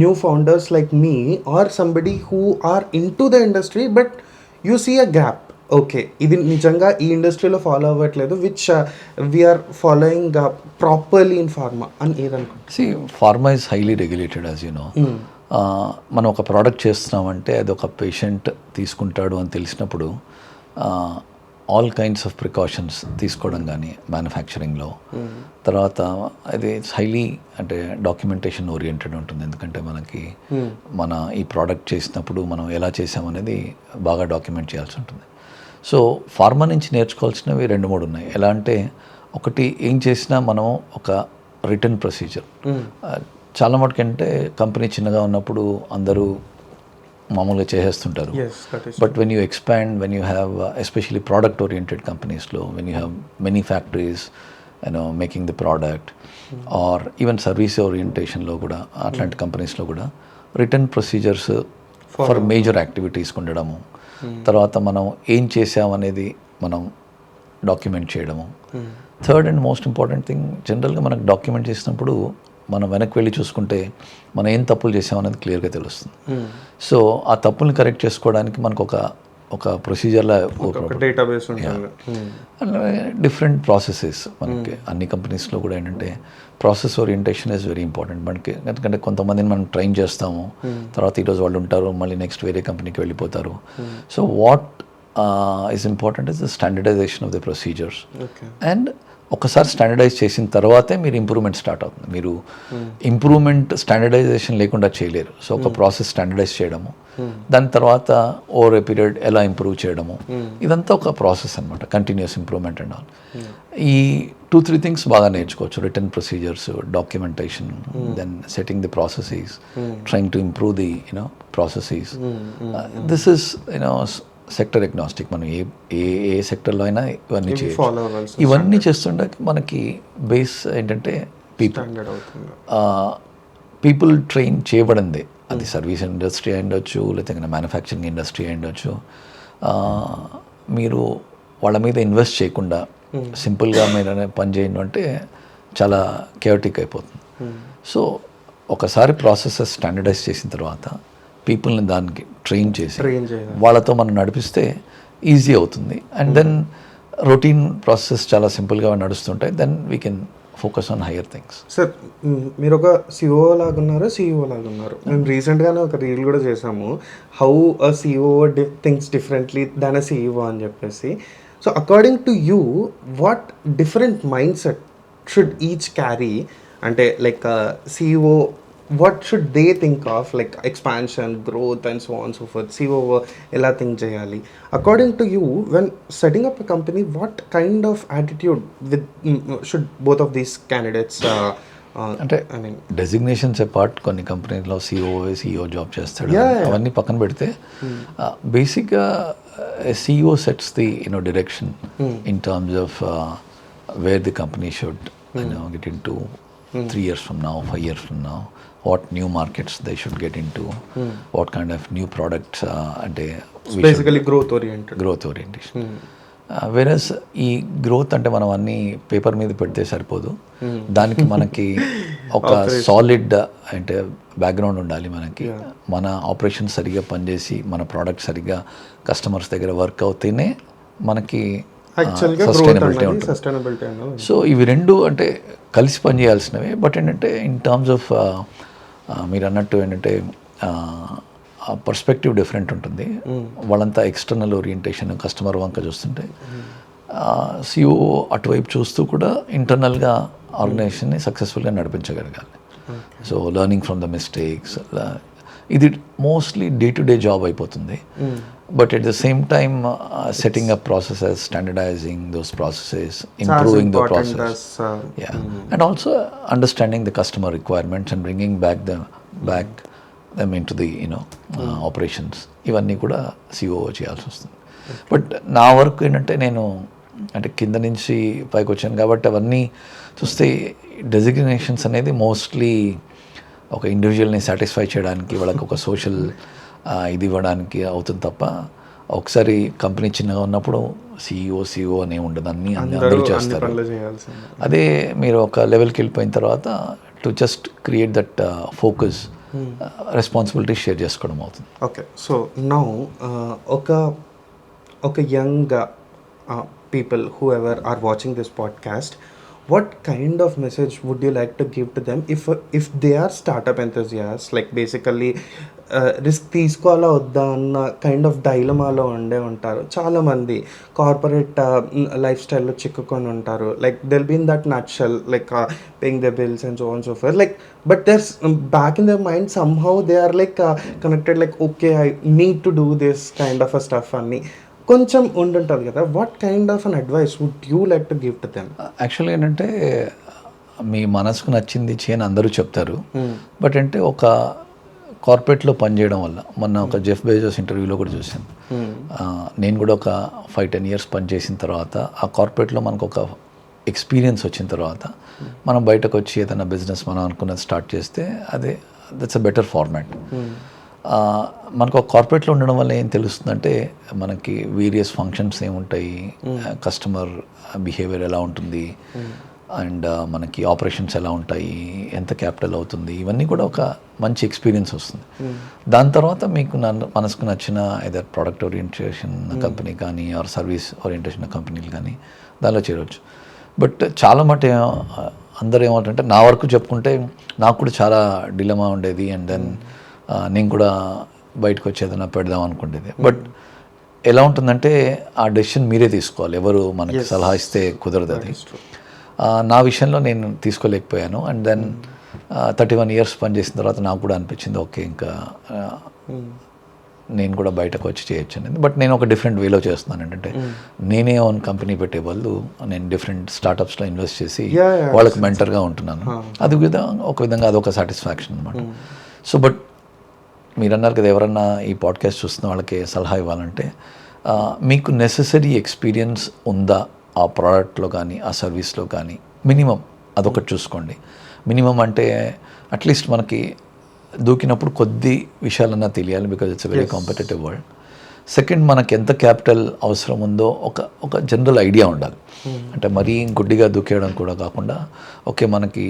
new founders like me or somebody who are in to the industry but you see a gap. Okay, ఇది నిజంగా ఈ ఇండస్ట్రీలో follow అవ్వట్లేదు, which we're following properly in pharma అని ఏదనుకుంటున్నారు? Pharma is highly regulated as you know. మనం ఒక product చేస్తున్నామంటే అది ఒక పేషెంట్ తీసుకుంటాడు అని తెలిసినప్పుడు ఆల్ కైండ్స్ ఆఫ్ ప్రికాషన్స్ తీసుకోవడం కానీ మ్యానుఫ్యాక్చరింగ్లో, తర్వాత అది హైలీ అంటే డాక్యుమెంటేషన్ ఓరియంటెడ్ ఉంటుంది. ఎందుకంటే మనకి మన ఈ ప్రోడక్ట్ చేసినప్పుడు మనం ఎలా చేసామనేది బాగా డాక్యుమెంట్ చేయాల్సి ఉంటుంది. సో ఫార్మా నుంచి నేర్చుకోవాల్సినవి 2-3 ఉన్నాయి. ఎలా అంటే, ఒకటి ఏం చేసినా మనం ఒక రిటర్న్ ప్రొసీజర్. చాలా మటుకంటే కంపెనీ చిన్నగా ఉన్నప్పుడు అందరూ మామూలుగా చేసేస్తుంటారు. But when you expand, when you have especially product oriented కంపెనీస్లో, when you have many factories making the product, or even service ఓరియంటేషన్లో కూడా, అట్లాంటి కంపెనీస్లో కూడా return procedures for major activities ఉండడము, తర్వాత మనం ఏం చేసామనేది మనం డాక్యుమెంట్ చేయడము. Third and most important thing, జనరల్గా మనకు డాక్యుమెంట్ చేసినప్పుడు మనం వెనక్కి వెళ్ళి చూసుకుంటే మనం ఏం తప్పులు చేసామనేది క్లియర్గా తెలుస్తుంది. సో ఆ తప్పుల్ని కరెక్ట్ చేసుకోవడానికి మనకు ఒక ప్రొసీజర్లా డేటాబేస్ డిఫరెంట్ ప్రాసెసెస్ మనకి అన్ని కంపెనీస్లో కూడా ఏంటంటే process orientation is very important మనకి. ఎందుకంటే కొంతమందిని మనం ట్రైన్ చేస్తాము, తర్వాత ఈరోజు వాళ్ళు ఉంటారు, మళ్ళీ నెక్స్ట్ వేరే కంపెనీకి వెళ్ళిపోతారు. So what is important is the standardization of the procedures. And ఒకసారి స్టాండర్డైజ్ చేసిన తర్వాతే మీరు ఇంప్రూవ్మెంట్ స్టార్ట్ అవుతుంది. మీరు ఇంప్రూవ్మెంట్ స్టాండర్డైజేషన్ లేకుండా చేయలేరు. సో ఒక ప్రాసెస్ స్టాండర్డైజ్ చేయడము, దాని తర్వాత ఓవర్ ఏ పీరియడ్ ఎలా ఇంప్రూవ్ చేయడము, ఇదంతా ఒక ప్రాసెస్ అనమాట, కంటిన్యూస్ ఇంప్రూవ్మెంట్ అండ్ ఆల్. ఈ 2-3 థింగ్స్ బాగా నేర్చుకోవచ్చు: return procedures, documentation, then setting the processes, trying to improve the processes. This is sector agnostic. మనం ఏ సెక్టర్లో అయినా ఇవన్నీ చేయొచ్చు. ఇవన్నీ చేస్తుంటే మనకి బేస్ ఏంటంటే పీపుల్ ట్రైన్ చేయబడింది. అది సర్వీస్ ఇండస్ట్రీ అయ్యుండొచ్చు, లేకపోతే మ్యానుఫ్యాక్చరింగ్ ఇండస్ట్రీ అయ్యుండొచ్చు. మీరు వాళ్ళ మీద ఇన్వెస్ట్ చేయకుండా సింపుల్గా మీరు పని చేయండి అంటే చాలా కేవటిక్ అయిపోతుంది. సో ఒకసారి ప్రాసెసెస్ స్టాండర్డైజ్ చేసిన తర్వాత పీపుల్ని దానికి ట్రైన్ చేసి వాళ్ళతో మనం నడిపిస్తే ఈజీ అవుతుంది. అండ్ దెన్ రొటీన్ ప్రాసెస్ చాలా సింపుల్గా నడుస్తుంటాయి. Then we can focus on higher things. Sir, మీరు ఒక CEO లాగా ఉన్నారు, CEO లాగా ఉన్నారు. మేము రీసెంట్గానే ఒక రీల్ కూడా చేసాము, how a CEO thinks differently than a CEO అని చెప్పేసి. So according to you, what different mind set should each carry? అంటే like CEO, what should they think of, like expansion, growth and so on and so forth? CEO ela think cheyali according to you when setting up a company? What kind of attitude with should both of these candidates అంటే I mean designations apart, కొన్ని కంపెనీలో CEO job చేస్తాడు, అవన్నీ పక్కన పెడితే బేసిక్గా CEO sets the direction in terms of wear the company should get into 3 years from now, 5 years from now, what new markets they should get into, what kind of new products, అంటే basically growth orientation. వెరస్ ఈ growth అంటే మనం అన్నీ paper మీద పెడితే సరిపోదు. దానికి మనకి ఒక సాలిడ్ అంటే బ్యాక్గ్రౌండ్ ఉండాలి మనకి. మన ఆపరేషన్ సరిగ్గా పనిచేసి మన ప్రోడక్ట్ సరిగ్గా కస్టమర్స్ దగ్గర వర్క్ అవుతేనే మనకి సస్టైనబిలిటీ ఉంటుంది. సో ఇవి రెండు అంటే కలిసి పనిచేయాల్సినవే. బట్ ఏంటంటే ఇన్ టర్మ్స్ ఆఫ్ మీరు అన్నట్టు ఏంటంటే పర్స్పెక్టివ్ డిఫరెంట్ ఉంటుంది. వాళ్ళంతా ఎక్స్టర్నల్ ఓరియంటేషన్ కస్టమర్ వంక చూస్తుంటే సిఓ అటువైపు చూస్తూ కూడా ఇంటర్నల్గా ఆర్గనైజేషన్ని సక్సెస్ఫుల్గా నడిపించగలగాలి. So learning from the mistakes, ఇది mostly day to day job అయిపోతుంది. But at the same time setting up processes, standardising those processes, improving the process, and also understanding the customer requirements and bringing back them in to the operations. ఇవన్నీ కూడా CO చేయాల్సి వస్తుంది. But నా work ఏంటంటే నేను అంటే కింద నుంచి పైకి వచ్చాను కాబట్టి అవన్నీ చూస్తే డెసిగ్నేషన్స్ అనేది మోస్ట్లీ ఒక ఇండివిజువల్ని సాటిస్ఫై చేయడానికి, వాళ్ళకి ఒక సోషల్ ఇది ఇవ్వడానికి అవుతుంది తప్ప ఒకసారి కంపెనీ చిన్నగా ఉన్నప్పుడు సిఇఓ అనే ఉండదు, అందరూ చేస్తారు. అదే మీరు ఒక లెవెల్కి వెళ్ళిపోయిన తర్వాత to just create that focus, responsibility share చేసుకోవడం అవుతుంది. ఓకే, సో నౌ ఒక young people, whoever are watching this podcast, what kind of message would you like to give to them if they are startup enthusiasts, like basically risk తీసుకోవాలా వద్దా అన్న kind of డైలమాలో ఉంటారు చాలామంది. Corporate life స్టైల్లో చిక్కుకొని ఉంటారు. Like they'll be in that nutshell, like paying the bills and so on so far, like but their back in their mind somehow they are like connected, like okay I need to do this kind of a stuff అని కొంచెం ఉండుంటుంది కదా. What kind of an advice would you like to give to them? Actually ఏంటంటే మీ మనసుకు నచ్చింది చేయని అందరూ చెప్తారు. బట్ అంటే ఒక కార్పొరేట్లో పనిచేయడం వల్ల, మొన్న ఒక జెఫ్ బెజోస్ ఇంటర్వ్యూలో కూడా చూశాను. నేను కూడా ఒక 5-10 years పనిచేసిన తర్వాత ఆ కార్పొరేట్లో మనకు ఒక ఎక్స్పీరియన్స్ వచ్చిన తర్వాత మనం బయటకు వచ్చి ఏదైనా బిజినెస్ మనం అనుకున్నది స్టార్ట్ చేస్తే దట్స్ అ బెటర్ ఫార్మాట్. మనకు ఒక కార్పొరేట్లో ఉండడం వల్ల ఏం తెలుస్తుందంటే మనకి వేరియస్ ఫంక్షన్స్ ఏముంటాయి, కస్టమర్ బిహేవియర్ ఎలా ఉంటుంది, అండ్ మనకి ఆపరేషన్స్ ఎలా ఉంటాయి, ఎంత క్యాపిటల్ అవుతుంది, ఇవన్నీ కూడా ఒక మంచి ఎక్స్పీరియన్స్ వస్తుంది. దాని తర్వాత మీకు మనసుకు నచ్చిన ఏదైనా ప్రోడక్ట్ ఓరియంటేషన్ కంపెనీ కానీ ఆర్ సర్వీస్ ఓరియంటేషన్ కంపెనీలు కానీ దానిలో చేరవచ్చు. బట్ చాలా మటు అందరూ ఏమంటారంటే, నా వరకు చెప్పుకుంటే నాకు కూడా చాలా డిలమా ఉండేది. అండ్ దెన్ నేను కూడా బయటకు వచ్చేదన్నా పెడదాం అనుకుంటేది. బట్ ఎలా ఉంటుందంటే ఆ డెసిషన్ మీరే తీసుకోవాలి, ఎవరు మనకి సలహా ఇస్తే కుదరదు. అది నా విషయంలో నేను తీసుకోలేకపోయాను. అండ్ దెన్ 31 years పనిచేసిన తర్వాత నాకు కూడా అనిపించింది ఓకే ఇంకా నేను కూడా బయటకు వచ్చి చేయొచ్చు అనేది. బట్ నేను ఒక డిఫరెంట్ వేలో చేస్తున్నాను. ఏంటంటే నేనే ఓన్ కంపెనీ పెట్టే వాళ్ళు నేను డిఫరెంట్ స్టార్టప్స్లో ఇన్వెస్ట్ చేసి వాళ్ళకి మెంటర్గా ఉంటున్నాను. అది ఒక విధంగా అదొక సాటిస్ఫాక్షన్ అనమాట. సో బట్ మీరు అన్నారు కదా, ఎవరన్నా ఈ పాడ్కాస్ట్ చూస్తున్న వాళ్ళకి సలహా ఇవ్వాలంటే, మీకు నెససరీ ఎక్స్పీరియన్స్ ఉందా ఆ ప్రోడక్ట్లో కానీ ఆ సర్వీస్లో కానీ, మినిమం అదొకటి చూసుకోండి. మినిమం అంటే అట్లీస్ట్ మనకి దూకినప్పుడు కొద్ది విషయాలన్నా తెలియాలి, because it's a very competitive world. Second, మనకి ఎంత క్యాపిటల్ అవసరం ఉందో ఒక జనరల్ ఐడియా ఉండాలి. అంటే మరీ గుడ్డిగా దూకేయడం కూడా కాకుండా, ఓకే మనకి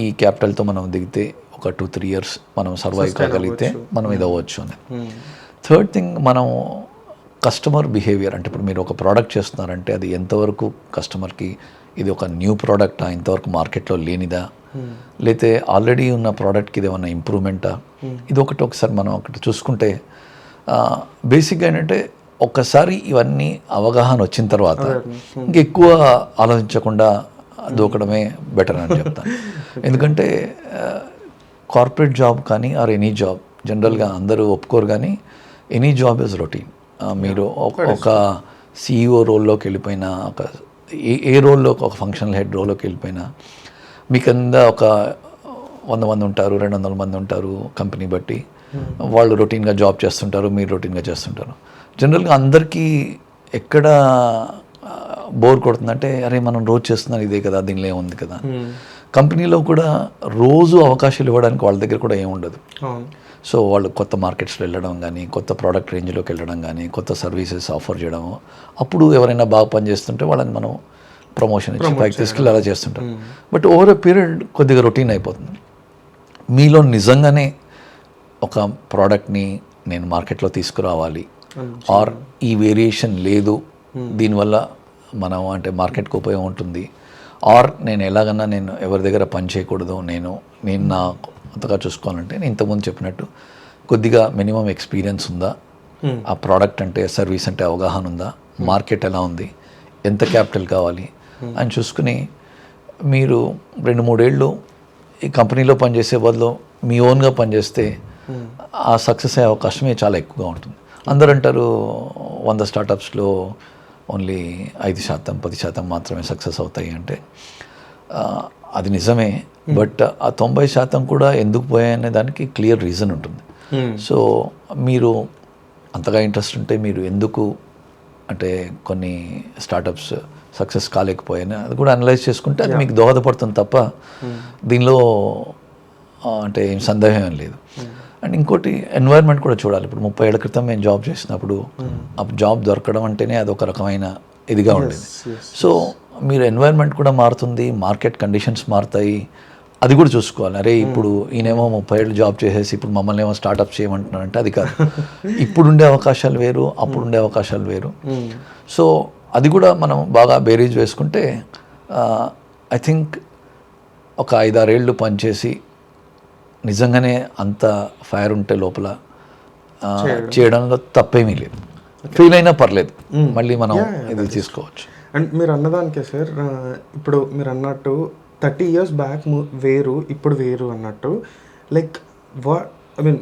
ఈ క్యాపిటల్తో మనం దిగితే ఒక 2-3 years మనం సర్వైవ్ కాగలిగితే మనం ఇది అవ్వచ్చు అని. థర్డ్ థింగ్, మనం కస్టమర్ బిహేవియర్, అంటే ఇప్పుడు మీరు ఒక ప్రోడక్ట్ చేస్తున్నారంటే అది ఎంతవరకు కస్టమర్కి ఇది ఒక న్యూ ప్రోడక్టా, ఇంతవరకు మార్కెట్లో లేనిదా, లేతే ఆల్రెడీ ఉన్న ప్రోడక్ట్కి ఇది ఏమన్నా ఇంప్రూవ్మెంటా, ఇది ఒకసారి మనం ఒకటి చూసుకుంటే బేసిక్గా ఏంటంటే ఒక్కసారి ఇవన్నీ అవగాహన వచ్చిన తర్వాత ఇంకెక్కువ ఆలోచించకుండా దూకడమే బెటర్ అని చెప్తాను. ఎందుకంటే కార్పొరేట్ జాబ్ కానీ ఆర్ ఎనీ జాబ్ జనరల్గా అందరూ ఒప్పుకోరు, కానీ ఎనీ జాబ్ ఇస్ రొటీన్. మీరు ఒక సిఇఓ రోల్లోకి వెళ్ళిపోయినా, ఒక ఏ రోల్లో, ఒక ఫంక్షనల్ హెడ్ రోల్లోకి వెళ్ళిపోయినా, మీ కింద ఒక 100 మంది ఉంటారు, 200 మంది ఉంటారు కంపెనీ బట్టి. వాళ్ళు రొటీన్గా జాబ్ చేస్తుంటారు, మీరు రొటీన్గా చేస్తుంటారు. జనరల్గా అందరికీ ఎక్కడ బోర్ కొడుతుందంటే, అరే మనం రోజు చేస్తున్నాం ఇదే కదా, దీనిలో ఏముంది కదా. కంపెనీలో కూడా రోజు అవకాశాలు ఇవ్వడానికి వాళ్ళ దగ్గర కూడా ఏముండదు. సో వాళ్ళు కొత్త మార్కెట్స్లో వెళ్ళడం కానీ, కొత్త ప్రోడక్ట్ రేంజ్లోకి వెళ్ళడం కానీ, కొత్త సర్వీసెస్ ఆఫర్ చేయడం, అప్పుడు ఎవరైనా బాగా పనిచేస్తుంటే వాళ్ళని మనం ప్రమోషన్ ఇచ్చి పైకి తీసుకెళ్ళి అలా చేస్తుంటారు. బట్ ఓవర్ ఎ పీరియడ్ కొద్దిగా రొటీన్ అయిపోతుంది. మీలో నిజంగానే ఒక ప్రోడక్ట్ని నేను మార్కెట్లో తీసుకురావాలి, ఆర్ ఈ వేరియేషన్ లేదు, దీనివల్ల మనం అంటే మార్కెట్కి ఉపయోగం ఉంటుంది, ఆర్ నేను ఎలాగన్నా నేను ఎవరి దగ్గర పని చేయకూడదు, నేను నా అంతగా చూసుకోవాలంటే నేను ఇంతకుముందు చెప్పినట్టు కొద్దిగా మినిమం ఎక్స్పీరియన్స్ ఉందా, ఆ ప్రోడక్ట్ అంటే సర్వీస్ అంటే అవగాహన ఉందా, మార్కెట్ ఎలా ఉంది, ఎంత క్యాపిటల్ కావాలి అని చూసుకుని మీరు 2-3 ఏళ్ళు ఈ కంపెనీలో పనిచేసే బదులు మీ ఓన్గా పనిచేస్తే ఆ సక్సెస్ అయ్యే అవకాశమే చాలా ఎక్కువగా ఉంటుంది. అందరూ అంటారు 100 స్టార్టప్స్లో ఓన్లీ 5%, 10% మాత్రమే సక్సెస్ అవుతాయి అంటే అది నిజమే. బట్ ఆ 90% కూడా ఎందుకు పోయాయనే దానికి క్లియర్ రీజన్ ఉంటుంది. సో మీరు అంతగా ఇంట్రెస్ట్ ఉంటే మీరు ఎందుకు అంటే కొన్ని స్టార్టప్స్ సక్సెస్ కాలేకపోయాయని అది కూడా అనలైజ్ చేసుకుంటే అది మీకు దోహదపడుతుంది తప్ప దీనిలో అంటే ఏం సందేహం ఏం లేదు. అండ్ ఇంకోటి ఎన్వైర్న్మెంట్ కూడా చూడాలి. ఇప్పుడు 30 ఏళ్ల క్రితం మేము జాబ్ చేసినప్పుడు ఆ జాబ్ దొరకడం అంటేనే అది ఒక రకమైన ఇదిగా ఉండేది. సో మీరు ఎన్వైర్న్మెంట్ కూడా మారుతుంది, మార్కెట్ కండిషన్స్ మారుతాయి, అది కూడా చూసుకోవాలి. అరే ఇప్పుడు ఈయనేమో 30 ఏళ్ళు జాబ్ చేసేసి ఇప్పుడు మమ్మల్ని ఏమో స్టార్ట్అప్ చేయమంటున్నారంటే అది కాదు. ఇప్పుడుండే అవకాశాలు వేరు, అప్పుడుండే అవకాశాలు వేరు. సో అది కూడా మనం బాగా బేరీజ్ వేసుకుంటే ఐ థింక్ ఒక 5-6 ఏళ్ళు పనిచేసి నిజంగానే అంత ఫైర్ ఉంటే లోపల చేయడంలో తప్పేమీ లేదు. ఫెయిల్ అయినా పర్లేదు, మళ్ళీ మనం ఇది తీసుకోవచ్చు. అండ్ మీరు అన్నదానికే సార్, ఇప్పుడు మీరు అన్నట్టు 30 years బ్యాక్ వేరు, ఇప్పుడు వేరు అన్నట్టు, like I mean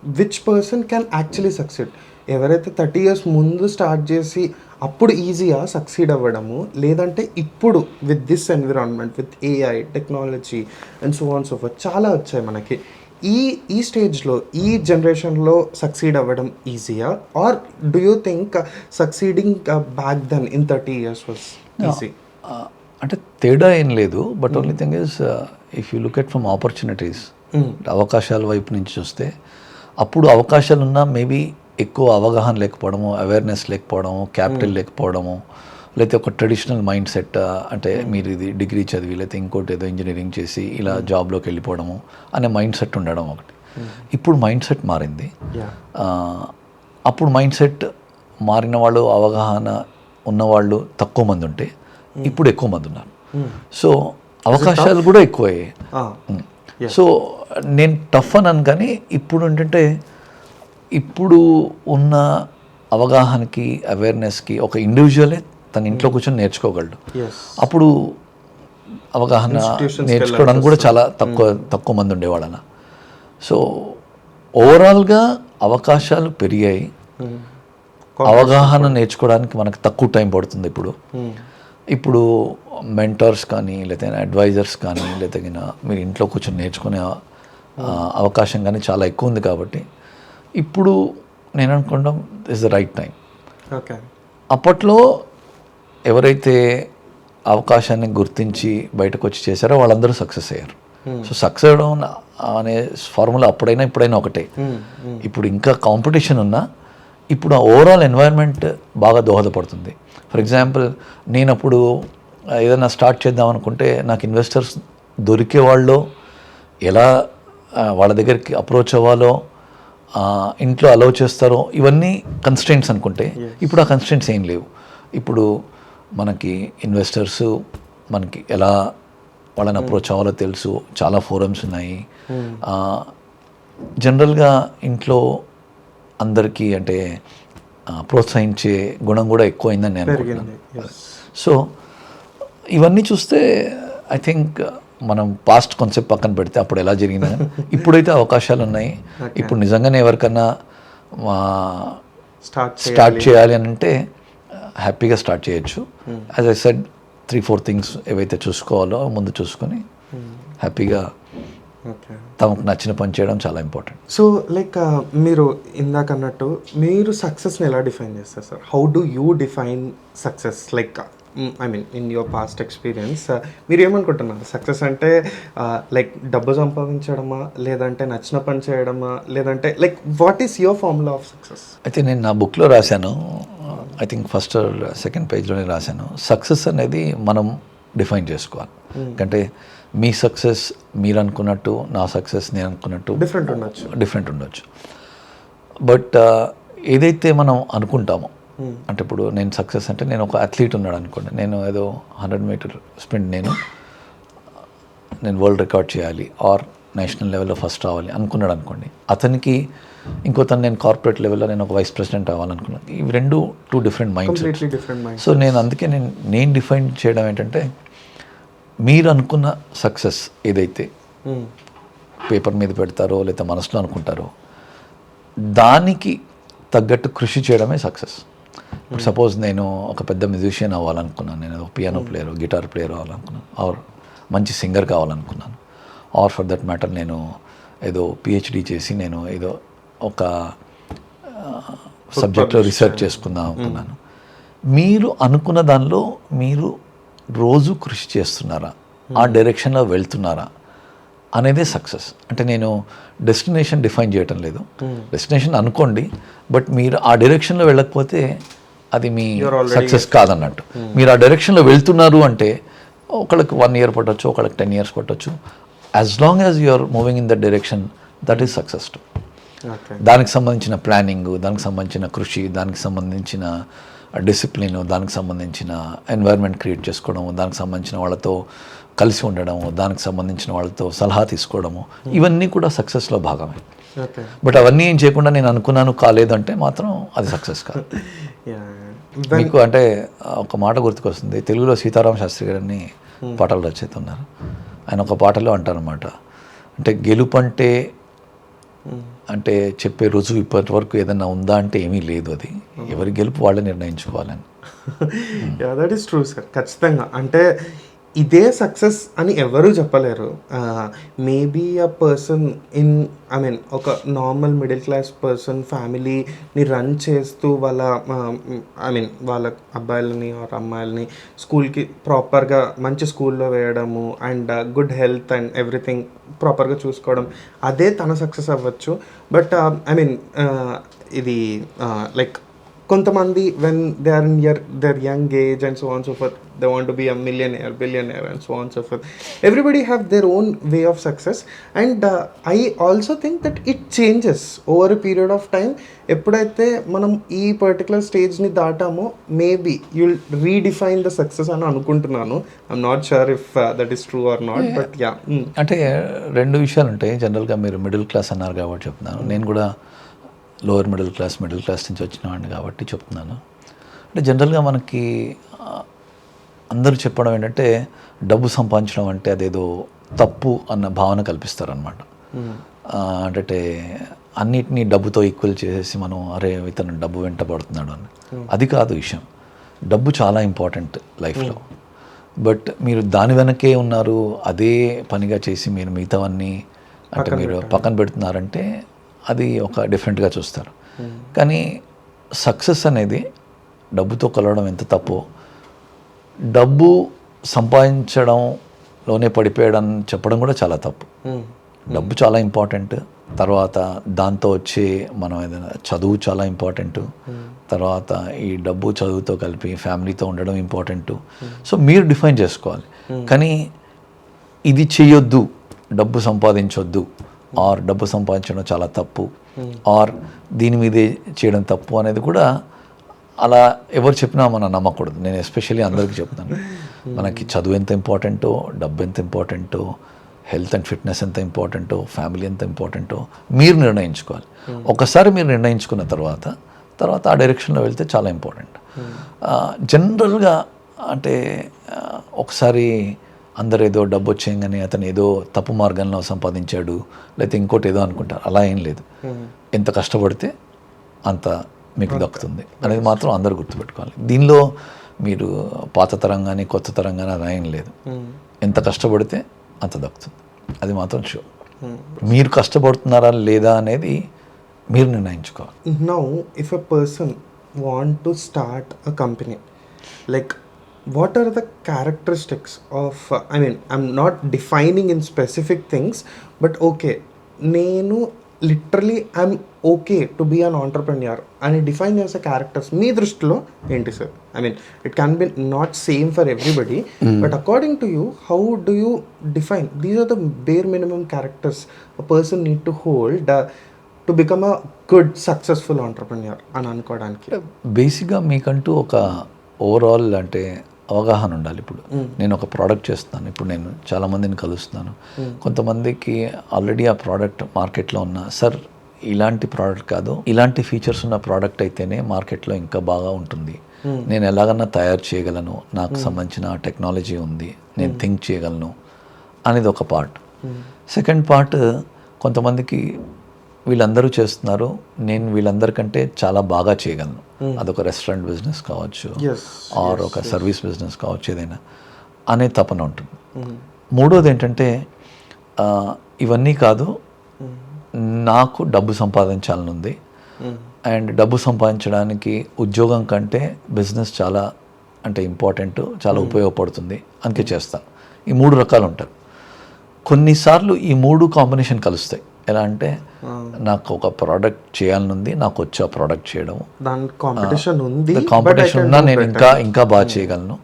which person can actually succeed? ఎవరైతే 30 years ముందు స్టార్ట్ చేసి అప్పుడు ఈజీగా సక్సీడ్ అవ్వడము, లేదంటే ఇప్పుడు with this environment, with AI technology and so on so forth చాలా వచ్చాయి మనకి, ఈ స్టేజ్లో ఈ జనరేషన్లో సక్సీడ్ అవ్వడం ఈజీయా, or do you think succeeding back then in 30 years was easy? అంటే తేడా ఏం లేదు. But only thing is if you look at from opportunities, అవకాశాల వైపు నుంచి చూస్తే అప్పుడు అవకాశాలు ఉన్నా మేబీ ఎక్కువ అవగాహన లేకపోవడము, అవేర్నెస్ లేకపోవడము, క్యాపిటల్ లేకపోవడము, లేకపోతే ఒక ట్రెడిషనల్ మైండ్ సెట్, అంటే మీరు ఇది డిగ్రీ చదివి లేకపోతే ఇంకోటి ఏదో ఇంజనీరింగ్ చేసి ఇలా జాబ్లోకి వెళ్ళిపోవడము అనే మైండ్ సెట్ ఉండడం ఒకటి. ఇప్పుడు మైండ్ సెట్ మారింది. అప్పుడు మైండ్ సెట్ మారిన వాళ్ళు, అవగాహన ఉన్నవాళ్ళు తక్కువ మంది ఉంటే ఇప్పుడు ఎక్కువ మంది ఉన్నారు. సో అవకాశాలు కూడా ఎక్కువయ్యాయి. సో నేను టఫ్ అని కానీ ఇప్పుడు ఏంటంటే ఇప్పుడు ఉన్న అవగాహనకి, అవేర్నెస్కి ఒక ఇండివిజువలే తన ఇంట్లో కూర్చొని నేర్చుకోగలడు. అప్పుడు అవగాహన నేర్చుకోవడానికి కూడా చాలా తక్కువ మంది ఉండేవాళ్ళన. సో ఓవరాల్గా అవకాశాలు పెరిగాయి, అవగాహన నేర్చుకోవడానికి మనకు తక్కువ టైం పడుతుంది. ఇప్పుడు మెంటర్స్ కానీ లేకపోతే అడ్వైజర్స్ కానీ లేకపోతే మీరు ఇంట్లో కూర్చొని నేర్చుకునే అవకాశం కానీ చాలా ఎక్కువ ఉంది. కాబట్టి ఇప్పుడు నేను అనుకోవడం ఇస్ ద రైట్ టైం. అప్పట్లో ఎవరైతే అవకాశాన్ని గుర్తించి బయటకు వచ్చి చేశారో వాళ్ళందరూ సక్సెస్ అయ్యారు. సో సక్సెస్ అవ్వడం అనే ఫార్ములా అప్పుడైనా ఇప్పుడైనా ఒకటే. ఇప్పుడు ఇంకా కాంపిటీషన్ ఉన్నా ఇప్పుడు ఆ ఓవరాల్ ఎన్వైర్న్మెంట్ బాగా దోహదపడుతుంది. ఫర్ ఎగ్జాంపుల్ నేను అప్పుడు ఏదైనా స్టార్ట్ చేద్దాం అనుకుంటే నాకు ఇన్వెస్టర్స్ దొరికే వాళ్ళు ఎలా వాళ్ళ దగ్గరికి అప్రోచ్ అవ్వాలో, ఇంట్లో అలౌ చేస్తారో, ఇవన్నీ కన్స్ట్రెంట్స్ అనుకుంటే ఇప్పుడు ఆ కన్స్ట్రెంట్స్ ఏం లేవు. ఇప్పుడు మనకి ఇన్వెస్టర్స్ మనకి ఎలా వాళ్ళని అప్రోచ్ అవ్వాలో తెలుసు, చాలా ఫోరమ్స్ ఉన్నాయి. జనరల్గా ఇంట్లో అందరికీ అంటే ప్రోత్సహించే గుణం కూడా ఎక్కువైందని నేను అనుకుంటున్నాను. సో ఇవన్నీ చూస్తే ఐ థింక్ మనం పాస్ట్ కాన్సెప్ట్ పక్కన పెడితే అప్పుడు ఎలా జరిగినా ఇప్పుడైతే అవకాశాలు ఉన్నాయి. ఇప్పుడు నిజంగానే ఎవరికన్నా స్టార్ట్ చేయాలి అని అంటే హ్యాపీగా స్టార్ట్ చేయొచ్చు. యాజ్ ఐ సెడ్ 3-4 థింగ్స్ ఏవైతే చూసుకోవాలో ముందు చూసుకొని హ్యాపీగా తమకు నచ్చిన పని చేయడం చాలా ఇంపార్టెంట్. సో లైక్ మీరు ఇందాక అన్నట్టు మీరు సక్సెస్ని ఎలా డిఫైన్ చేస్తారు sir? How do you define success? Like I mean in your past experience మీరు ఏమనుకుంటున్నారు సక్సెస్ అంటే లైక్ డబ్బు సంపాదించడమా, లేదంటే నచ్చిన పని చేయడమా, లేదంటే like what is your formula of success? అయితే నేను నా బుక్లో రాశాను, ఐ థింక్ ఫస్ట్ సెకండ్ పేజ్లోనే రాశాను, సక్సెస్ అనేది మనం డిఫైన్ చేసుకోవాలి. అంటే మీ సక్సెస్ మీరు అనుకున్నట్టు, నా సక్సెస్ నేను అనుకున్నట్టు డిఫరెంట్ ఉండొచ్చు. బట్ ఏదైతే మనం అనుకుంటామో, అంటే ఇప్పుడు నేను సక్సెస్ అంటే నేను ఒక అథ్లీట్ ఉన్నాడు అనుకోండి, నేను ఏదో 100 మీటర్ స్ప్రింట్ నేను వరల్డ్ రికార్డ్ చేయాలి ఆర్ నేషనల్ లెవెల్లో ఫస్ట్ రావాలి అనుకున్నాడు అనుకోండి, అతనికి ఇంకోతను నేను కార్పొరేట్ లెవెల్లో నేను ఒక వైస్ ప్రెసిడెంట్ అవ్వాలనుకున్నాను. ఇవి రెండు two different mind sets. So నేను అందుకే నేను డిఫైన్ చేయడం ఏంటంటే, మీరు అనుకున్న సక్సెస్ ఏదైతే పేపర్ మీద పెడతారో లేదా మనసులో అనుకుంటారో దానికి తగ్గట్టు కృషి చేయడమే సక్సెస్. ఇప్పుడు సపోజ్ నేను ఒక పెద్ద మ్యూజిషియన్ అవ్వాలనుకున్నాను, నేను పియానో ప్లేయర్, గిటార్ ప్లేయర్ అవ్వాలనుకున్నాను, ఆర్ మంచి సింగర్ కావాలనుకున్నాను, ఆర్ ఫర్ దట్ మ్యాటర్ నేను ఏదో పిహెచ్డి చేసి నేను ఏదో ఒక సబ్జెక్ట్లో రీసెర్చ్ చేసుకుందాం అనుకున్నాను. మీరు అనుకున్న దానిలో మీరు రోజు కృషి చేస్తున్నారా, ఆ డైరెక్షన్లో వెళ్తున్నారా అనేదే సక్సెస్. అంటే నేను డెస్టినేషన్ డిఫైన్ చేయటం లేదు, డెస్టినేషన్ అనుకోండి, బట్ మీరు ఆ డైరెక్షన్లో వెళ్ళకపోతే అది మీ సక్సెస్ కాదన్నట్టు. మీరు ఆ డైరెక్షన్లో వెళ్తున్నారు అంటే ఒకళ్ళకి 1 year పట్టొచ్చు, ఒకళ్ళకి 10 years పట్టొచ్చు. As long as you are moving in that direction, that is success too. దానికి సంబంధించిన ప్లానింగ్, దానికి సంబంధించిన కృషి, దానికి సంబంధించిన డిసిప్లిన్, దానికి సంబంధించిన ఎన్వైర్న్మెంట్ క్రియేట్ చేసుకోవడము, దానికి సంబంధించిన వాళ్ళతో కలిసి ఉండడము, దానికి సంబంధించిన వాళ్ళతో సలహా తీసుకోవడము, ఇవన్నీ కూడా సక్సెస్లో భాగమే. బట్ అవన్నీ ఏం చేయకుండా నేను అనుకున్నాను కాలేదంటే మాత్రం అది సక్సెస్ కాదు. మీకు అంటే ఒక మాట గుర్తుకొస్తుంది, తెలుగులో సీతారామ శాస్త్రి గారిని పాటలు రచయిత ఉన్నారు. ఆయన ఒక పాటలో అంటారనమాట, అంటే గెలుపు అంటే చెప్పే రుజువు ఇప్పటి వరకు ఏదన్నా ఉందా అంటే ఏమీ లేదు, అది ఎవరి గెలుపు వాళ్ళే నిర్ణయించుకోవాలని. That is true sir. ఖచ్చితంగా అంటే ఇదే సక్సెస్ అని ఎవరూ చెప్పలేరు. Maybe a person I mean ఒక నార్మల్ మిడిల్ క్లాస్ పర్సన్ ఫ్యామిలీని రన్ చేస్తూ వాళ్ళ వాళ్ళ అబ్బాయిలని ఆర్ అమ్మాయిలని స్కూల్కి ప్రాపర్గా మంచి స్కూల్లో వేయడము and good health and everything ప్రాపర్గా చూసుకోవడం, అదే తన సక్సెస్ అవ్వచ్చు. బట్ ఇది లైక్ కొంతమంది when they are in their young age and so on so forth, they want to be a millionaire, billionaire and so on so forth. Everybody have their own way of success and I also think that it changes over a period of time. ఎప్పుడైతే మనం ఈ particular స్టేజ్ని దాటామో maybe you'll redefine the success అని అనుకుంటున్నాను. I'm not sure if that is true or not, but yeah. అంటే రెండు విషయాలు ఉంటాయి. జనరల్గా మీరు మిడిల్ క్లాస్ అన్నారు కాబట్టి చెప్తున్నాను, నేను కూడా లోవర్ మిడిల్ క్లాస్ నుంచి వచ్చిన వాడిని కాబట్టి చెప్తున్నాను. అంటే జనరల్గా మనకి అందరూ చెప్పడం ఏంటంటే డబ్బు సంపాదించడం అంటే అదేదో తప్పు అన్న భావన కల్పిస్తారనమాట. అంటే అన్నిటినీ డబ్బుతో ఈక్వల్ చేసేసి మనం అరే ఇతను డబ్బు వెంట పడుతున్నాడు అని. అది కాదు విషయం. డబ్బు చాలా ఇంపార్టెంట్ లైఫ్లో, బట్ మీరు దాని వెనకే ఉన్నారు, అదే పనిగా చేసి మీరు మిగతావన్నీ అంటే మీరు పక్కన పెడుతున్నారంటే అది ఒక డిఫరెంట్గా చూస్తారు. కానీ సక్సెస్ అనేది డబ్బుతో కలవడం ఎంత తప్పో, డబ్బు సంపాదించడంలోనే పడిపోయడం చెప్పడం కూడా చాలా తప్పు. డబ్బు చాలా ఇంపార్టెంట్, తర్వాత దాంతో వచ్చే మనం ఏదైనా చదువు చాలా ఇంపార్టెంట్, తర్వాత ఈ డబ్బు చదువుతో కలిపి ఫ్యామిలీతో ఉండడం ఇంపార్టెంట్. సో మీరు డిఫైన్ చేసుకోవాలి. కానీ ఇది చేయొద్దు, డబ్బు సంపాదించొద్దు, ఆర్ డబ్బు సంపాదించడం చాలా తప్పు, ఆర్ దీని మీదే చేయడం తప్పు అనేది కూడా అలా ఎవరు చెప్పినా మనం నమ్మకూడదు. నేను ఎస్పెషల్లీ అందరికీ చెప్తాను, మనకి చదువు ఎంత ఇంపార్టెంటో, డబ్బు ఎంత ఇంపార్టెంటో, హెల్త్ అండ్ ఫిట్నెస్ ఎంత ఇంపార్టెంటో, ఫ్యామిలీ ఎంత ఇంపార్టెంటో మీరు నిర్ణయించుకోవాలి. ఒకసారి మీరు నిర్ణయించుకున్న తర్వాత ఆ డైరెక్షన్లో వెళ్తే చాలా ఇంపార్టెంట్. జనరల్గా అంటే ఒకసారి అందరు ఏదో డబ్బు వచ్చేయగానే అతను ఏదో తప్పు మార్గంలో సంపాదించాడు లేకపోతే ఇంకోటి ఏదో అనుకుంటారు. అలా ఏం లేదు. ఎంత కష్టపడితే అంత మీకు దక్కుతుంది అనేది మాత్రం అందరూ గుర్తుపెట్టుకోవాలి. దీనిలో మీరు పాత తరం కానీ కొత్త తరం కానీ అలా ఏం లేదు. ఎంత కష్టపడితే అంత దక్కుతుంది, అది మాత్రం షూర్. మీరు కష్టపడుతున్నారా లేదా అనేది మీరు నిర్ణయించుకోవాలి. Now if a person want to start a company, like what are the characteristics of I mean, I'm not defining in specific things, but okay, నేను literally I'm okay to be an entrepreneur అని define చేసే characters మీ దృష్టిలో ఏంటి sir? I mean it can be not same for everybody, but according to you how do you define these are the bare minimum characters a person need to hold to become a good successful entrepreneur అని అనుకోవడానికి? బేసిక్గా మీకంటూ ఒక overall అంటే అవగాహన ఉండాలి. ఇప్పుడు నేను ఒక ప్రోడక్ట్ చేస్తున్నాను, ఇప్పుడు నేను చాలామందిని కలుస్తున్నాను. కొంతమందికి ఆల్రెడీ ఆ ప్రోడక్ట్ మార్కెట్లో ఉన్న, సార్ ఇలాంటి ప్రోడక్ట్ కాదు, ఇలాంటి ఫీచర్స్ ఉన్న ప్రోడక్ట్ అయితేనే మార్కెట్లో ఇంకా బాగా ఉంటుంది, నేను ఎలాగన్నా తయారు చేయగలను, నాకు సంబంధించిన టెక్నాలజీ ఉంది, నేను థింక్ చేయగలను అనేది ఒక పార్ట్. సెకండ్ పార్ట్, కొంతమందికి వీళ్ళందరూ చేస్తున్నారు, నేను వీళ్ళందరికంటే చాలా బాగా చేయగలను. అదొక రెస్టారెంట్ బిజినెస్ కావచ్చు, ఆర్ ఒక సర్వీస్ బిజినెస్ కావచ్చు, ఏదైనా అనే తపన ఉంటుంది. మూడోది ఏంటంటే ఇవన్నీ కాదు, నాకు డబ్బు సంపాదించాలని ఉంది, అండ్ డబ్బు సంపాదించడానికి ఉద్యోగం కంటే బిజినెస్ చాలా అంటే ఇంపార్టెంట్, చాలా ఉపయోగపడుతుంది, అందుకే చేస్తాను. ఈ మూడు రకాలు ఉంటారు. కొన్నిసార్లు ఈ మూడు కాంబినేషన్ కలుస్తాయి. ఎలా అంటే నాకు ఒక ప్రోడక్ట్ చేయాలనుంది, నాకు వచ్చి ఆ ప్రోడక్ట్ చేయడం, కాంపిటీషన్ ఉన్నా నేను ఇంకా బాగా చేయగలను,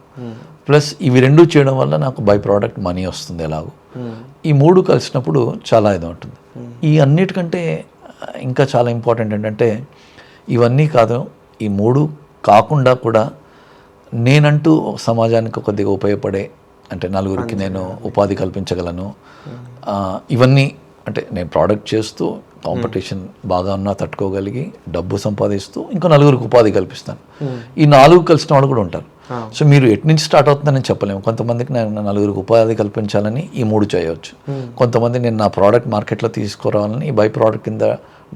ప్లస్ ఇవి రెండు చేయడం వల్ల నాకు బై ప్రోడక్ట్ మనీ వస్తుంది ఎలాగో. ఈ మూడు కలిసినప్పుడు చాలా ఇది ఉంటుంది. ఈ అన్నిటికంటే ఇంకా చాలా ఇంపార్టెంట్ ఏంటంటే ఇవన్నీ కాదు, ఈ మూడు కాకుండా కూడా నేనంటూ సమాజానికి కొద్దిగా ఉపయోగపడే, అంటే నలుగురికి నేను ఉపాధి కల్పించగలను. ఇవన్నీ అంటే నేను ప్రోడక్ట్ చేస్తూ కాంపిటీషన్ బాగా ఉన్నా తట్టుకోగలిగి డబ్బు సంపాదిస్తూ ఇంకో నలుగురికి ఉపాధి కల్పిస్తాను. ఈ నాలుగు కలిసిన వాళ్ళు కూడా ఉంటారు. సో మీరు ఎటు నుంచి స్టార్ట్ అవుతుందని చెప్పలేము. కొంతమందికి నేను నలుగురికి ఉపాధి కల్పించాలని ఈ మూడు చేయవచ్చు, కొంతమంది నేను నా ప్రోడక్ట్ మార్కెట్లో తీసుకురావాలని ఈ బై ప్రోడక్ట్ కింద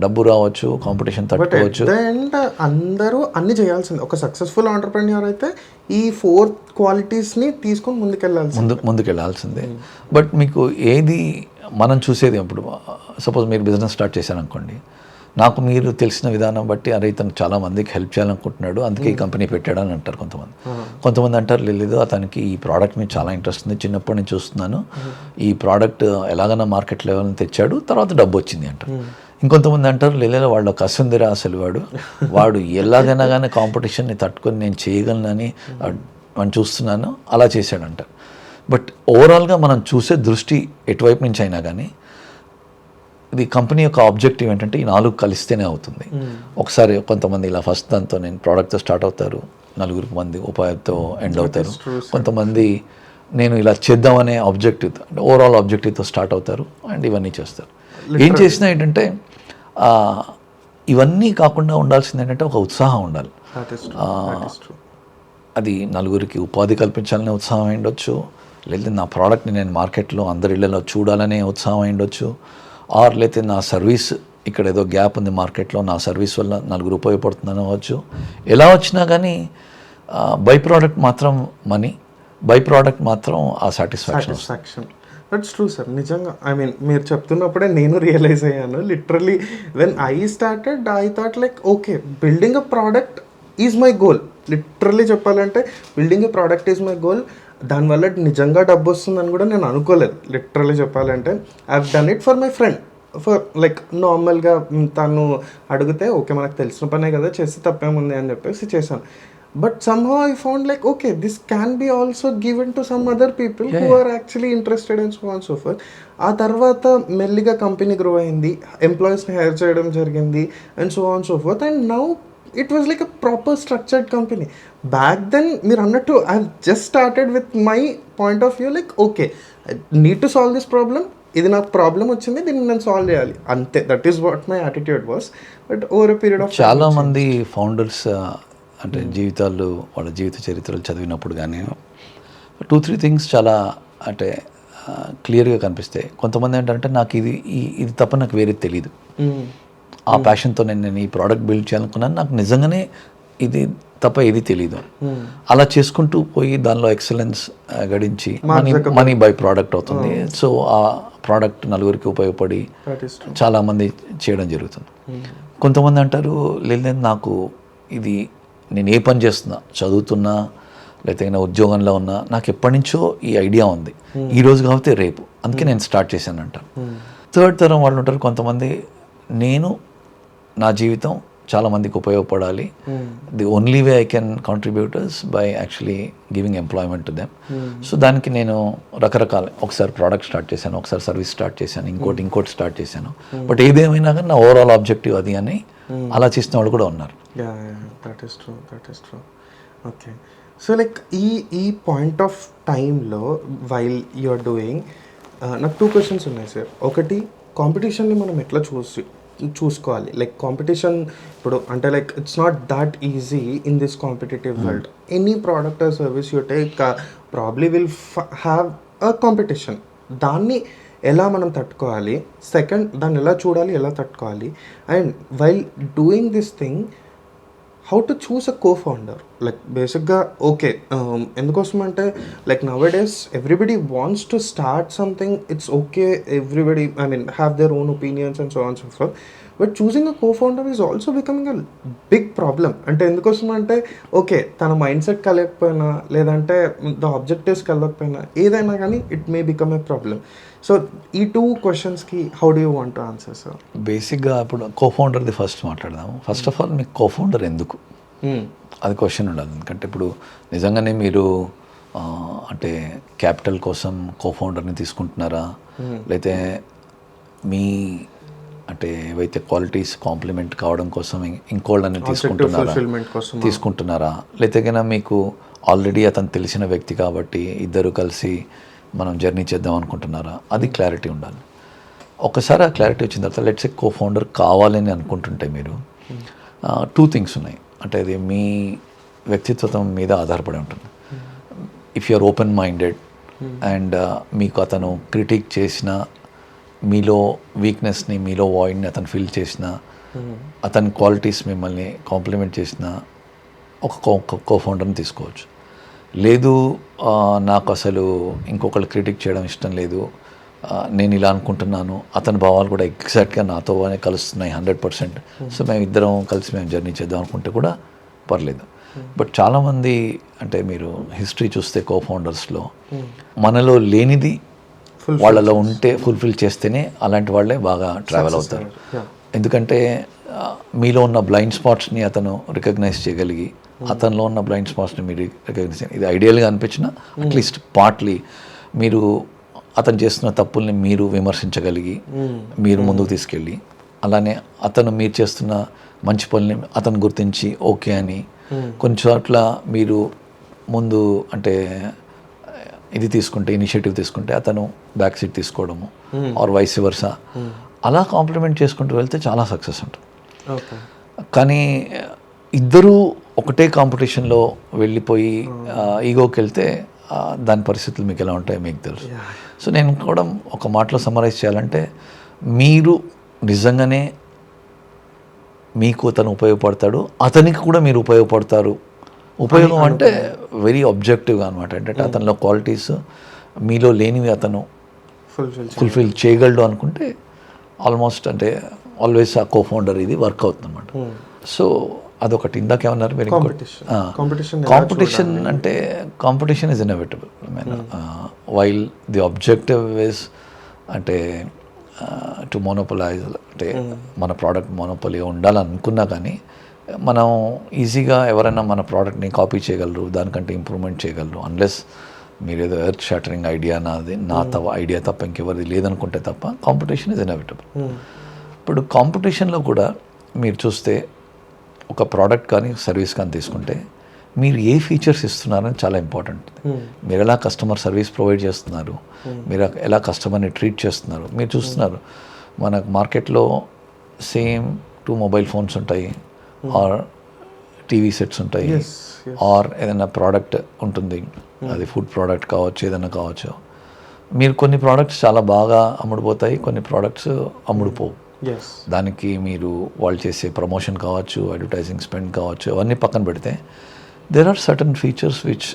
డబ్బు రావచ్చు, కాంపిటీషన్ తట్టుకోవచ్చు. అండ్ అందరూ అన్ని చేయాల్సింది. ఒక సక్సెస్ఫుల్ ఆంటర్ప్రెన్యూర్ అయితే ఈ 4 క్వాలిటీస్ని తీసుకొని ముందుకెళ్ళాల్సిందే. బట్ మీకు ఏది మనం చూసేది, ఇప్పుడు సపోజ్ మీరు బిజినెస్ స్టార్ట్ చేశారనుకోండి, నాకు మీరు తెలిసిన విధానం బట్టి అరే ఇతను చాలా మందికి హెల్ప్ చేయాలనుకుంటున్నాడు, అందుకే ఈ కంపెనీ పెట్టాడు అని అంటారు కొంతమంది. కొంతమంది అంటారు లేదు అతనికి ఈ ప్రోడక్ట్ మీద చాలా ఇంట్రెస్ట్ ఉంది, చిన్నప్పటి నుంచి చూస్తున్నాను, ఈ ప్రోడక్ట్ ఎలాగైనా మార్కెట్ లెవెల్ని తెచ్చాడు, తర్వాత డబ్బు వచ్చింది అంటారు. ఇంకొంతమంది అంటారు లేదు వాళ్ళు కసుందిరా అసలు వాడు ఎలాగైనా కానీ కాంపిటీషన్ని తట్టుకొని నేను చేయగలనని మనం చూస్తున్నాను, అలా చేశాడంటారు. బట్ ఓవరాల్గా మనం చూసే దృష్టి ఎటువైపు నుంచి అయినా కానీ ఇది కంపెనీ యొక్క ఆబ్జెక్టివ్ ఏంటంటే ఈ 4 కలిస్తేనే అవుతుంది. ఒకసారి కొంతమంది ఇలా ఫస్ట్ దాంతో నేను ప్రోడక్ట్తో స్టార్ట్ అవుతారు, నలుగురికి మంది ఉపాయంతో ఎండ్ అవుతారు. కొంతమంది నేను ఇలా చేద్దామనే ఆబ్జెక్టివ్, ఓవరాల్ ఆబ్జెక్టివ్తో స్టార్ట్ అవుతారు అండ్ ఇవన్నీ చేస్తారు. ఏం చేసినా ఏంటంటే ఇవన్నీ కాకుండా ఉండాల్సింది ఏంటంటే ఒక ఉత్సాహం ఉండాలి. అది నలుగురికి ఉపాధి కల్పించాలనే ఉత్సాహం అయిండొచ్చు, లేదా నా ప్రోడక్ట్ని నేను మార్కెట్లో అందరి ఇళ్లలో చూడాలనే ఉత్సాహం అయిండొచ్చు, ఆర్ లేకపోతే నా సర్వీస్ ఇక్కడ ఏదో గ్యాప్ ఉంది మార్కెట్లో, నా సర్వీస్ వల్ల నలుగురు ఉపయోగపడుతుందని అవ్వచ్చు. ఎలా వచ్చినా కానీ బై ప్రోడక్ట్ మాత్రం మనీ, బై ప్రోడక్ట్ మాత్రం ఆ సాటిస్ఫాక్షన్. That's true sir. నిజంగా ఐ మీన్ మీరు చెప్తున్నప్పుడే నేను రియలైజ్ అయ్యాను. Literally when I started I thought like okay building a product is my goal. Literally చెప్పాలంటే building a product is my goal. దానివల్ల నిజంగా డబ్బు వస్తుందని కూడా నేను అనుకోలేదు. లిటరల్లీ చెప్పాలంటే I have done it for my friend, for like నార్మల్గా తను అడిగితే ఓకే మనకు తెలిసిన పనే కదా చేస్తే తప్పేముంది అని చెప్పేసి చేశాను. But somehow I found like okay this can be also given to some other people who are actually interested and so on so forth. ఆ తర్వాత మెల్లిగా కంపెనీ గ్రో అయింది, ఎంప్లాయీస్ని హైర్ చేయడం జరిగింది and so on so fourth. And now it was like a proper structured company. Back then మీరు అన్నట్టు I've just started with my point of view like okay I need to solve this problem, ఇది నాకు problem వచ్చింది, దీన్ని నేను solve చేయాలి అంతే. That is what my attitude was. But over a period of చాలామంది ఫౌండర్స్ అంటే జీవితాలు వాళ్ళ జీవిత చరిత్రలు చదివినప్పుడు కానీ 2-3 థింగ్స్ చాలా అంటే క్లియర్గా కనిపిస్తాయి. కొంతమంది ఏంటంటే నాకు ఇది తప్ప నాకు వేరేది తెలియదు, ఆ ప్యాషన్తో నేను ఈ ప్రోడక్ట్ బిల్డ్ చేయాలనుకున్నాను, నాకు నిజంగానే ఇది తప్ప ఏది తెలీదు. అలా చేసుకుంటూ పోయి దానిలో ఎక్సలెన్స్ గడించి మనీ బై ప్రోడక్ట్ అవుతుంది. సో ఆ ప్రోడక్ట్ నలుగురికి ఉపయోగపడి చాలామంది చేయడం జరుగుతుంది. కొంతమంది అంటారు లేదు నాకు ఇది నేను ఏ పని చేస్తున్నా, చదువుతున్నా లేకపోతే నా ఉద్యోగంలో ఉన్నా నాకు ఎప్పటి నుంచో ఈ ఐడియా ఉంది, ఈ రోజు కాకపోతే రేపు, అందుకే నేను స్టార్ట్ చేశాను అంటాను. థర్డ్ తరం వాళ్ళు ఉంటారు కొంతమంది, నేను నా జీవితం చాలామందికి ఉపయోగపడాలి, the only way I can contributors by actually giving employment to them. So దానికి నేను రకరకాల, ఒకసారి ప్రోడక్ట్ స్టార్ట్ చేశాను, ఒకసారి సర్వీస్ స్టార్ట్ చేశాను, ఇంకోటి స్టార్ట్ చేశాను. బట్ ఏదేమైనా కానీ నా ఓవరాల్ ఆబ్జెక్టివ్ అది అని అలా చేసిన వాళ్ళు కూడా ఉన్నారు. That is true. Okay, so like ఈ పాయింట్ ఆఫ్ టైంలో వైల్ యు ఆర్ డూయింగ్, నాకు 2 క్వశ్చన్స్ ఉన్నాయి సార్. ఒకటి, కాంపిటీషన్ని మనం ఎట్లా చూసుకోవాలి? లైక్ కాంపిటీషన్ ఇప్పుడు అంటే like it's not that easy in this competitive world. Any product or service you take probably will have a competition. దాన్ని ఎలా మనం తట్టుకోవాలి? సెకండ్, దాన్ని ఎలా చూడాలి, ఎలా తట్టుకోవాలి? And while doing this thing, how to choose a co-founder? Like బేసిక్గా ఓకే, ఎందుకోసం అంటే like now days everybody wants to start something, it's okay, everybody I mean have their own opinions and so on so forth. But choosing a co-founder is also becoming a big problem. అంటే ఎందుకోసం అంటే okay, తన mind set కలగకపోయినా, లేదంటే the objectives కలగకపోయినా, ఏదైనా కానీ it may become a problem. So ఈ 2 క్వశ్చన్స్కి how do you want to answer sir? బేసిక్గా ఇప్పుడు కోఫౌండర్ది ఫస్ట్ మాట్లాడదాము. ఫస్ట్ ఆఫ్ ఆల్ మీకు కోఫౌండర్ ఎందుకు, అది క్వశ్చన్ ఉండాలి. ఎందుకంటే ఇప్పుడు నిజంగానే మీరు అంటే క్యాపిటల్ కోసం కోఫౌండర్ని తీసుకుంటున్నారా, లేతే మీ అంటే ఏవైతే క్వాలిటీస్ కాంప్లిమెంట్ కావడం కోసం ఇంకోళ్ళని తీసుకుంటున్నారా, లేతే కన్నా మీకు ఆల్రెడీ అతను తెలిసిన వ్యక్తి కాబట్టి ఇద్దరు కలిసి మనం జర్నీ చేద్దాం అనుకుంటున్నారా, అది క్లారిటీ ఉండాలి. ఒకసారి ఆ క్లారిటీ వచ్చిన తర్వాత లెట్స్ ఏ కో-ఫౌండర్ కావాలని అనుకుంటుంటే మీరు 2 థింగ్స్ ఉన్నాయి. అంటే అది మీ వ్యక్తిత్వం మీద ఆధారపడి ఉంటుంది. If you are open minded and మీకు అతను క్రిటిక్ చేసిన, మీలో వీక్నెస్ని, మీలో వాయిడ్ని అతను ఫీల్ చేసిన, అతని క్వాలిటీస్ మిమ్మల్ని కాంప్లిమెంట్ చేసిన ఒక కో-ఫౌండర్ని తీసుకోవచ్చు. లేదు నాకు అసలు ఇంకొకళ్ళు క్రిటిక్ చేయడం ఇష్టం లేదు, నేను ఇలా అనుకుంటున్నాను, అతని భావాలు కూడా ఎగ్జాక్ట్గా నాతోనే కలుస్తున్నాయి 100%, సో మేము ఇద్దరం కలిసి మేము జర్నీ చేద్దాం అనుకుంటే కూడా పర్లేదు. బట్ చాలామంది అంటే మీరు హిస్టరీ చూస్తే కో-ఫౌండర్స్లో మనలో లేనిది వాళ్ళలో ఉంటే ఫుల్ఫిల్ చేస్తేనే అలాంటి వాళ్ళే బాగా ట్రావెల్ అవుతారు. ఎందుకంటే మీలో ఉన్న బ్లైండ్ స్పాట్స్ని అతను రికగ్నైజ్ చేయగలిగి, అతనిలో ఉన్న బ్లైండ్ స్పాట్స్ని మీరు రికగ్నైజ్, ఇది ఐడియల్గా అనిపించిన అట్లీస్ట్ పార్ట్లీ మీరు అతను చేస్తున్న తప్పుల్ని మీరు విమర్శించగలిగి మీరు ముందుకు తీసుకెళ్ళి, అలానే అతను మీరు చేస్తున్న మంచి పనుల్ని అతను గుర్తించి ఓకే అని కొన్ని చోట్ల మీరు ముందు అంటే ఇది తీసుకుంటే, ఇనిషియేటివ్ తీసుకుంటే అతను బ్యాక్ సీట్ తీసుకోవడము ఆర్ వైస్ వర్సా, అలా కాంప్లిమెంట్ చేసుకుంటూ వెళ్తే చాలా సక్సెస్ ఉంటుంది. కానీ ఇద్దరూ ఒకటే కాంపిటీషన్లో వెళ్ళిపోయి ఈగోకి వెళ్తే దాని పరిస్థితులు మీకు ఎలా ఉంటాయో మీకు తెలుసు. సో నేను కూడా ఒక మాటలో సమ్మరైజ్ చేయాలంటే, మీరు నిజంగానే మీకు అతను ఉపయోగపడతాడు, అతనికి కూడా మీరు ఉపయోగపడతారు. ఉపయోగం అంటే వెరీ ఆబ్జెక్టివ్గా అనమాట. అంటే అతనిలో క్వాలిటీస్ మీలో లేనివి అతను ఫుల్ఫిల్ చేయగలడు అనుకుంటే ఆల్మోస్ట్ అంటే ఆల్వేస్ ఆ కో-ఫౌండర్ ఇది వర్క్ అవుతుంది అనమాట. సో అదొకటి. ఇందాకేమన్నారు మీరు? కాంపిటీషన్ అంటే competition is inevitable. While the objective is అంటే టు మోనోపలైజ్, అంటే మన ప్రోడక్ట్ మోనోపలిగా ఉండాలనుకున్నా కానీ మనం ఈజీగా ఎవరైనా మన ప్రోడక్ట్ని కాపీ చేయగలరు, దానికంటే ఇంప్రూవ్మెంట్ చేయగలరు, అన్లెస్ మీరు ఏదో ఎర్త్ షాటరింగ్ ఐడియా నా ఐడియా తప్ప ఇంకెవరిది లేదనుకుంటే తప్ప కాంపిటీషన్ ఈజ్ ఇన్ఎవిటబుల్. ఇప్పుడు కాంపిటీషన్లో కూడా మీరు చూస్తే ఒక ప్రోడక్ట్ కానీ సర్వీస్ కానీ తీసుకుంటే మీరు ఏ ఫీచర్స్ ఇస్తున్నారని చాలా ఇంపార్టెంట్. మీరు ఎలా కస్టమర్ సర్వీస్ ప్రొవైడ్ చేస్తున్నారు, మీరు ఎలా కస్టమర్ని ట్రీట్ చేస్తున్నారు. మీరు చూస్తున్నారు మన మార్కెట్లో సేమ్ 2 మొబైల్ ఫోన్స్ ఉంటాయి, ఆర్ టీవీ సెట్స్ ఉంటాయి, ఆర్ ఏదైనా ప్రోడక్ట్ ఉంటుంది, అది ఫుడ్ ప్రోడక్ట్ కావచ్చు, ఏదైనా కావచ్చు. మీరు కొన్ని ప్రోడక్ట్స్ చాలా బాగా అమ్ముడుపోతాయి, కొన్ని ప్రోడక్ట్స్ అమ్ముడుపోవు. దానికి మీరు వాళ్ళు చేసే ప్రమోషన్ కావచ్చు, అడ్వర్టైజింగ్ స్పెండ్ కావచ్చు, అవన్నీ పక్కన పెడితే there are certain features which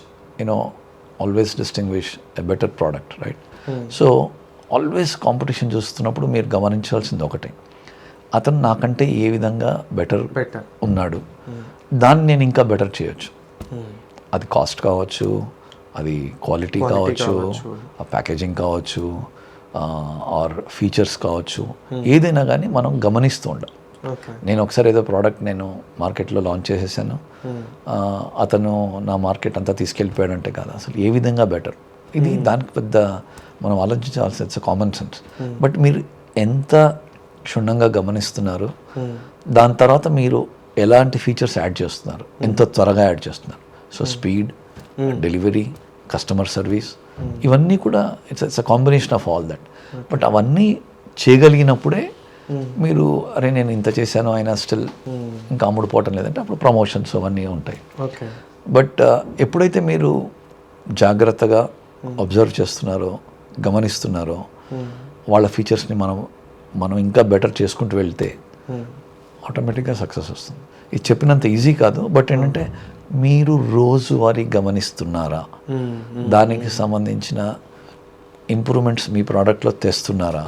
always distinguish a better product, right? So always competition చూస్తున్నప్పుడు మీరు గమనించాల్సింది ఒకటే, అతను నాకంటే ఏ విధంగా బెటర్ ఉన్నాడు, దాన్ని నేను ఇంకా బెటర్ చేయొచ్చు. అది కాస్ట్ కావచ్చు, అది క్వాలిటీ కావచ్చు, ఆ ప్యాకేజింగ్ కావచ్చు, ఆర్ ఫీచర్స్ కావచ్చు, ఏదైనా కానీ మనం గమనిస్తూ ఉండాలి. నేను ఒకసారి ఏదో ప్రోడక్ట్ నేను మార్కెట్లో లాంచ్ చేసేసాను, అతను నా మార్కెట్ అంతా తీసుకెళ్ళిపోయాడంటే కాదు, అసలు ఏ విధంగా బెటర్, ఇది దానికి పెద్ద మనం ఆలోచించాల్సిన ఇట్స్ కామన్ సెన్స్. బట్ మీరు ఎంత క్షుణ్ణంగా గమనిస్తున్నారు, దాని తర్వాత మీరు ఎలాంటి ఫీచర్స్ యాడ్ చేస్తున్నారు, ఎంత త్వరగా యాడ్ చేస్తున్నారు. So speed, delivery, customer service, ఇవన్నీ కూడా it's a combination of all that. But అవన్నీ చేయగలిగినప్పుడే మీరు అరే నేను ఇంత చేశాను అయినా స్టిల్ ఇంకా అమ్ముడుపోవటం లేదంటే అప్పుడు ప్రమోషన్స్ అవన్నీ ఉంటాయి. బట్ ఎప్పుడైతే మీరు జాగ్రత్తగా అబ్జర్వ్ చేస్తున్నారో, గమనిస్తున్నారో, వాళ్ళ ఫీచర్స్ని మనం ఇంకా బెటర్ చేసుకుంటూ వెళ్తే ఆటోమేటిక్గా సక్సెస్ వస్తుంది. ఇది చెప్పినంత ఈజీ కాదు, బట్ ఏంటంటే మీరు రోజువారీ గమనిస్తున్నారా, దానికి సంబంధించిన ఇంప్రూవ్మెంట్స్ మీ ప్రోడక్ట్లో తెస్తున్నారా.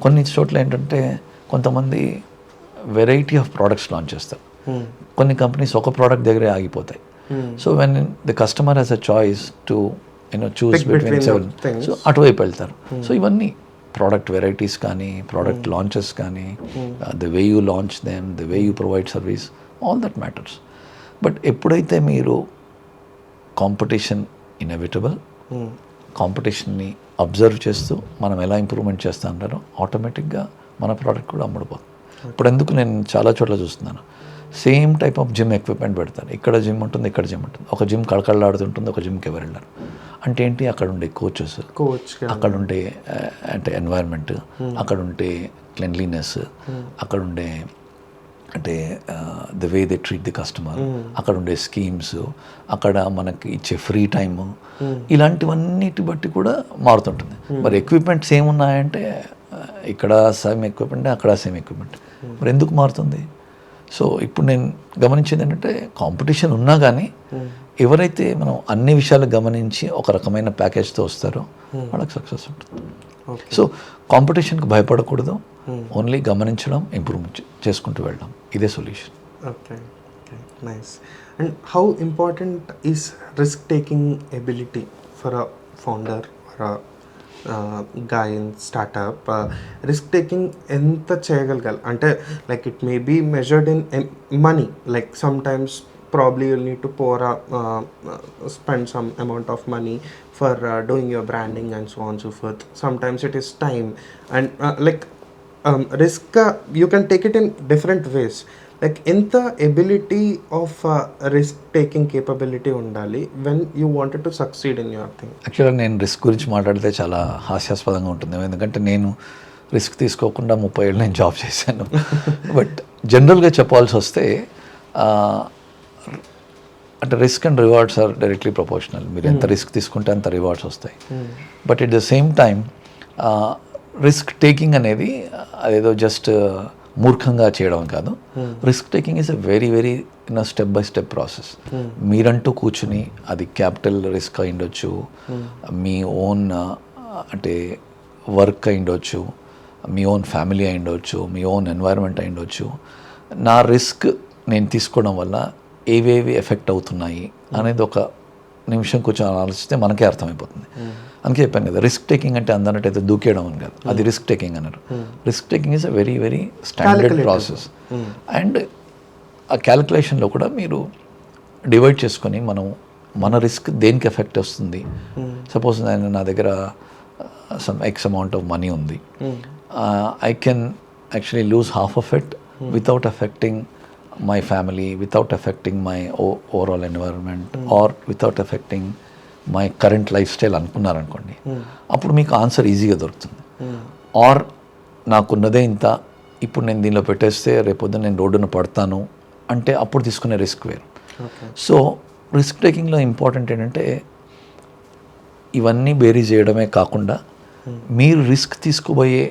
కొన్ని చోట్ల ఏంటంటే కొంతమంది వెరైటీ ఆఫ్ ప్రోడక్ట్స్ లాంచ్ చేస్తారు, కొన్ని కంపెనీస్ ఒక ప్రోడక్ట్ దగ్గరే ఆగిపోతాయి. So when the customer has a choice to choose between 7, so అటువైపు వెళ్తారు. సో ఇవన్నీ ప్రోడక్ట్ వెరైటీస్ కానీ, ప్రోడక్ట్ లాంచెస్ కానీ, the way you launch them, the way you provide service, all that matters. But ఎప్పుడైతే మీరు competition inevitable, కాంపిటీషన్ని observe చేస్తూ మనం ఎలా ఇంప్రూవ్మెంట్ చేస్తా అంటారో ఆటోమేటిక్గా మన ప్రోడక్ట్ కూడా అమ్ముడుపోతుంది. ఇప్పుడు ఎందుకు నేను చాలా చోట్ల చూస్తున్నాను, same type of gym equipment పెడతారు. ఇక్కడ జిమ్ ఉంటుంది, ఇక్కడ జిమ్ ఉంటుంది. ఒక జిమ్ కళకళలాడుతుంటుంది, ఒక జిమ్కి ఎవరు వెళ్ళారు. అంటే ఏంటి, అక్కడ ఉండే కోచెస్, అక్కడ ఉండే అంటే ఎన్వైర్న్మెంట్, అక్కడ ఉండే క్లెన్లీనెస్, అక్కడ ఉండే అంటే the way they treat the customer, అక్కడ ఉండే స్కీమ్స్, అక్కడ మనకి ఇచ్చే ఫ్రీ టైము, ఇలాంటివన్నిటి బట్టి కూడా మారుతుంటుంది. మరి ఎక్విప్మెంట్ సేమ్ ఉన్నాయంటే ఇక్కడ సేమ్ ఎక్విప్మెంట్, అక్కడ సేమ్ ఎక్విప్మెంట్, మరి ఎందుకు మారుతుంది? సో ఇప్పుడు నేను గమనించింది ఏంటంటే కాంపిటీషన్ ఉన్నా కానీ ఎవరైతే మనం అన్ని విషయాలు గమనించి ఒక రకమైన ప్యాకేజ్తో వస్తారో వాళ్ళకి సక్సెస్ ఉంటుంది. సో కాంపిటీషన్కి భయపడకూడదు, ఓన్లీ గమనించడం, ఇంప్రూవ్మెంట్ చేసుకుంటూ వెళ్ళడం, ఇదే solution. Okay, nice. And how important is risk taking ability for a founder or a guy in startup? Risk taking ఎంత చేయగలగాలి అంటే like it may be measured in money, like sometimes probably you'll need to spend some amount of money for doing your branding and so on and so forth. Sometimes it is time and risk you can take it in different ways. Like ఎంత ability of risk taking capability ఉండాలి when you wanted to succeed in your thing? యాక్చువల్గా నేను risk గురించి మాట్లాడితే చాలా హాస్యాస్పదంగా ఉంటుంది, ఎందుకంటే నేను రిస్క్ తీసుకోకుండా 30 ఏళ్ళు నేను జాబ్ చేశాను. బట్ జనరల్గా చెప్పాల్సి వస్తే అంటే risk and rewards are directly proportional. మీరు ఎంత రిస్క్ తీసుకుంటే అంత రివార్డ్స్ వస్తాయి. But at the same time risk taking అనేది అదేదో జస్ట్ మూర్ఖంగా చేయడం కాదు. Risk taking is a very very step by step process. మీరంటూ కూర్చుని అది క్యాపిటల్ రిస్క్ అయి ఉండొచ్చు, మీ ఓన్ అంటే వర్క్ అయి ఉండొచ్చు, మీ ఓన్ ఫ్యామిలీ అయి ఉండొచ్చు, మీ ఓన్ ఎన్వైర్న్మెంట్ అయి ఉండొచ్చు. నా రిస్క్ నేను తీసుకోవడం వల్ల ఏవేవి ఎఫెక్ట్ అవుతున్నాయి అనేది ఒక నిమిషం కూర్చొని ఆలోచిస్తే మనకే అర్థమైపోతుంది. అందుకే చెప్పాను కదా, రిస్క్ టేకింగ్ అంటే అందరినట్టయితే దూకేయడం అని కాదు, అది రిస్క్ టేకింగ్ అన్నారు. Risk taking is a very very standard process. And ఆ క్యాలిక్యులేషన్లో కూడా మీరు డివైడ్ చేసుకొని మన రిస్క్ దేనికి ఎఫెక్ట్ వస్తుంది. సపోజ్ నా దగ్గర some X amount of money ఉంది, I can actually lose half of it without affecting my family, without affecting my overall environment, or without affecting my current lifestyle అనుకున్నారనుకోండి, అప్పుడు మీకు answer ఈజీగా దొరుకుతుంది. Are నాకున్నదే ఇంత, ఇప్పుడు నేను దీనిలో పెట్టేస్తే రేపొద్దున నేను రోడ్డున పడతాను అంటే అప్పుడు తీసుకునే రిస్క్ వేరు. సో రిస్క్ టేకింగ్లో ఇంపార్టెంట్ ఏంటంటే ఇవన్నీ బేరీ చేయడమే కాకుండా మీరు రిస్క్ తీసుకోబోయే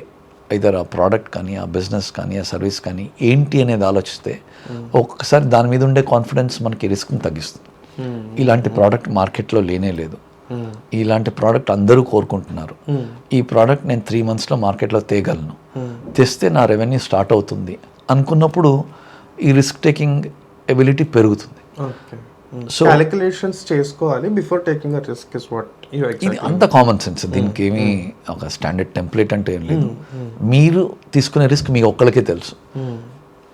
ఐదర్ ఆ ప్రోడక్ట్ కానీ, ఆ బిజినెస్ కానీ, ఆ సర్వీస్ కానీ ఏంటి అనేది ఆలోచిస్తే ఒక్కొక్కసారి దాని మీద ఉండే కాన్ఫిడెన్స్ మనకి రిస్క్ని తగ్గిస్తుంది. ఇలాంటి ప్రోడక్ట్ మార్కెట్లో లేనే లేదు, ఇలాంటి ప్రోడక్ట్ అందరూ కోరుకుంటున్నారు, ఈ ప్రోడక్ట్ నేను 3 monthsలో మార్కెట్లో తేగలను, తెస్తే నా రెవెన్యూ స్టార్ట్ అవుతుంది అనుకున్నప్పుడు ఈ రిస్క్ టేకింగ్ ఎబిలిటీ పెరుగుతుంది. సో క్యాలిక్యులేషన్స్ చేసుకోవాలి before taking a risk is what you ఇది అంత కామన్ సెన్స్, దీనికి ఏమీ ఒక స్టాండర్డ్ టెంప్లెట్ అంటే ఏం లేదు. మీరు తీసుకునే రిస్క్ మీకు ఒక్కరికే తెలుసు,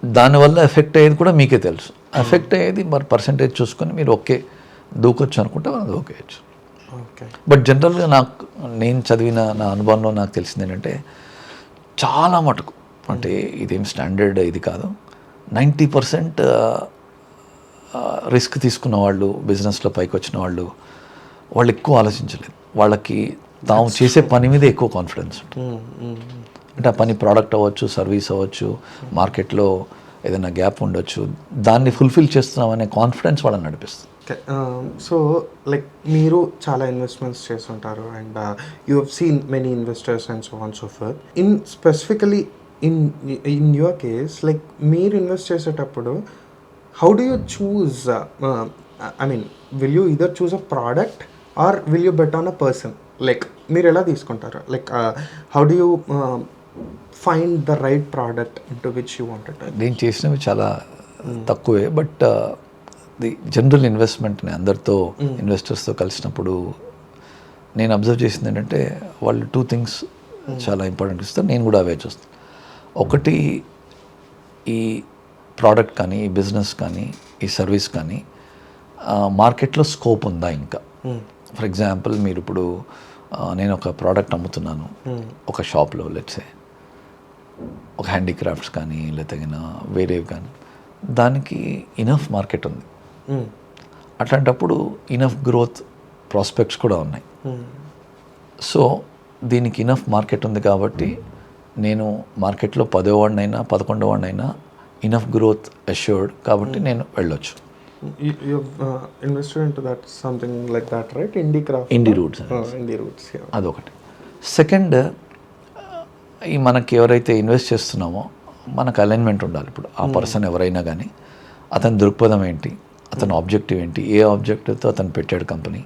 దానివల్ల ఎఫెక్ట్ అయ్యేది కూడా మీకే తెలుసు. ఎఫెక్ట్ అయ్యేది మరి పర్సంటేజ్ చూసుకొని మీరు ఓకే దూకొచ్చు అనుకుంటే అది ఓకేయచ్చు. ఓకే. బట్ జనరల్గా నేను చదివిన నా అనుభవంలో నాకు తెలిసింది ఏంటంటే చాలా మటుకు, అంటే ఇదేం స్టాండర్డ్ ఇది కాదు, 90% రిస్క్ తీసుకున్న వాళ్ళు, బిజినెస్లో పైకి వచ్చిన వాళ్ళు ఎక్కువ ఆలోచించలేదు. వాళ్ళకి తాము చేసే పని మీద ఎక్కువ కాన్ఫిడెన్స్ ఉంటుంది. అంటే ఆ పని ప్రోడక్ట్ అవ్వచ్చు, సర్వీస్ అవ్వచ్చు, మార్కెట్లో ఏదైనా గ్యాప్ ఉండొచ్చు, దాన్ని ఫుల్ఫిల్ చేస్తున్నామనే కాన్ఫిడెన్స్ వాళ్ళని నడిపిస్తుంది. సో లైక్ మీరు చాలా ఇన్వెస్ట్మెంట్స్ చేస్తుంటారు and you have seen many investors and so on so forth. Specifically in your case, like మీరు ఇన్వెస్ట్ చేసేటప్పుడు how do you choose, I mean will you either choose a product or will you bet on a person? Like మీరు ఎలా తీసుకుంటారు? Like how do you find the right product into which you wanted? నేను చేసినవి చాలా తక్కువే, but the general ఇన్వెస్ట్మెంట్ని అందరితో ఇన్వెస్టర్స్తో కలిసినప్పుడు నేను అబ్జర్వ్ చేసింది ఏంటంటే వాళ్ళు 2 థింగ్స్ చాలా ఇంపార్టెంట్ ఇస్తారు. నేను కూడా అవే చూస్తాను. ఒకటి, ఈ ప్రోడక్ట్ కానీ, ఈ బిజినెస్ కానీ, ఈ సర్వీస్ కానీ మార్కెట్లో స్కోప్ ఉందా ఇంకా. ఫర్ ఎగ్జాంపుల్, మీరు ఇప్పుడు నేను ఒక ప్రోడక్ట్ అమ్ముతున్నాను ఒక షాప్లో, లెట్సే ఒక హ్యాండీక్రాఫ్ట్స్ కానీ లేకపోతే వేరేవి కానీ, దానికి ఇనఫ్ మార్కెట్ ఉంది. అట్లాంటప్పుడు ఇనఫ్ గ్రోత్ ప్రాస్పెక్ట్స్ కూడా ఉన్నాయి. సో దీనికి ఇనఫ్ మార్కెట్ ఉంది కాబట్టి నేను మార్కెట్లో 10వ వాడినైనా 11వ వాడినైనా ఇనఫ్ గ్రోత్ అష్యూర్డ్ కాబట్టి నేను వెళ్ళొచ్చు. Invested into that something like that, right? Indie Roots అదొకటి. సెకండ్, ఈ మనకి ఎవరైతే ఇన్వెస్ట్ చేస్తున్నామో మనకు అలైన్మెంట్ ఉండాలి. ఇప్పుడు ఆ పర్సన్ ఎవరైనా కానీ అతని దృక్పథం ఏంటి, అతని ఆబ్జెక్టివ్ ఏంటి, ఏ ఆబ్జెక్టివ్తో అతను పెట్టాడు కంపెనీ,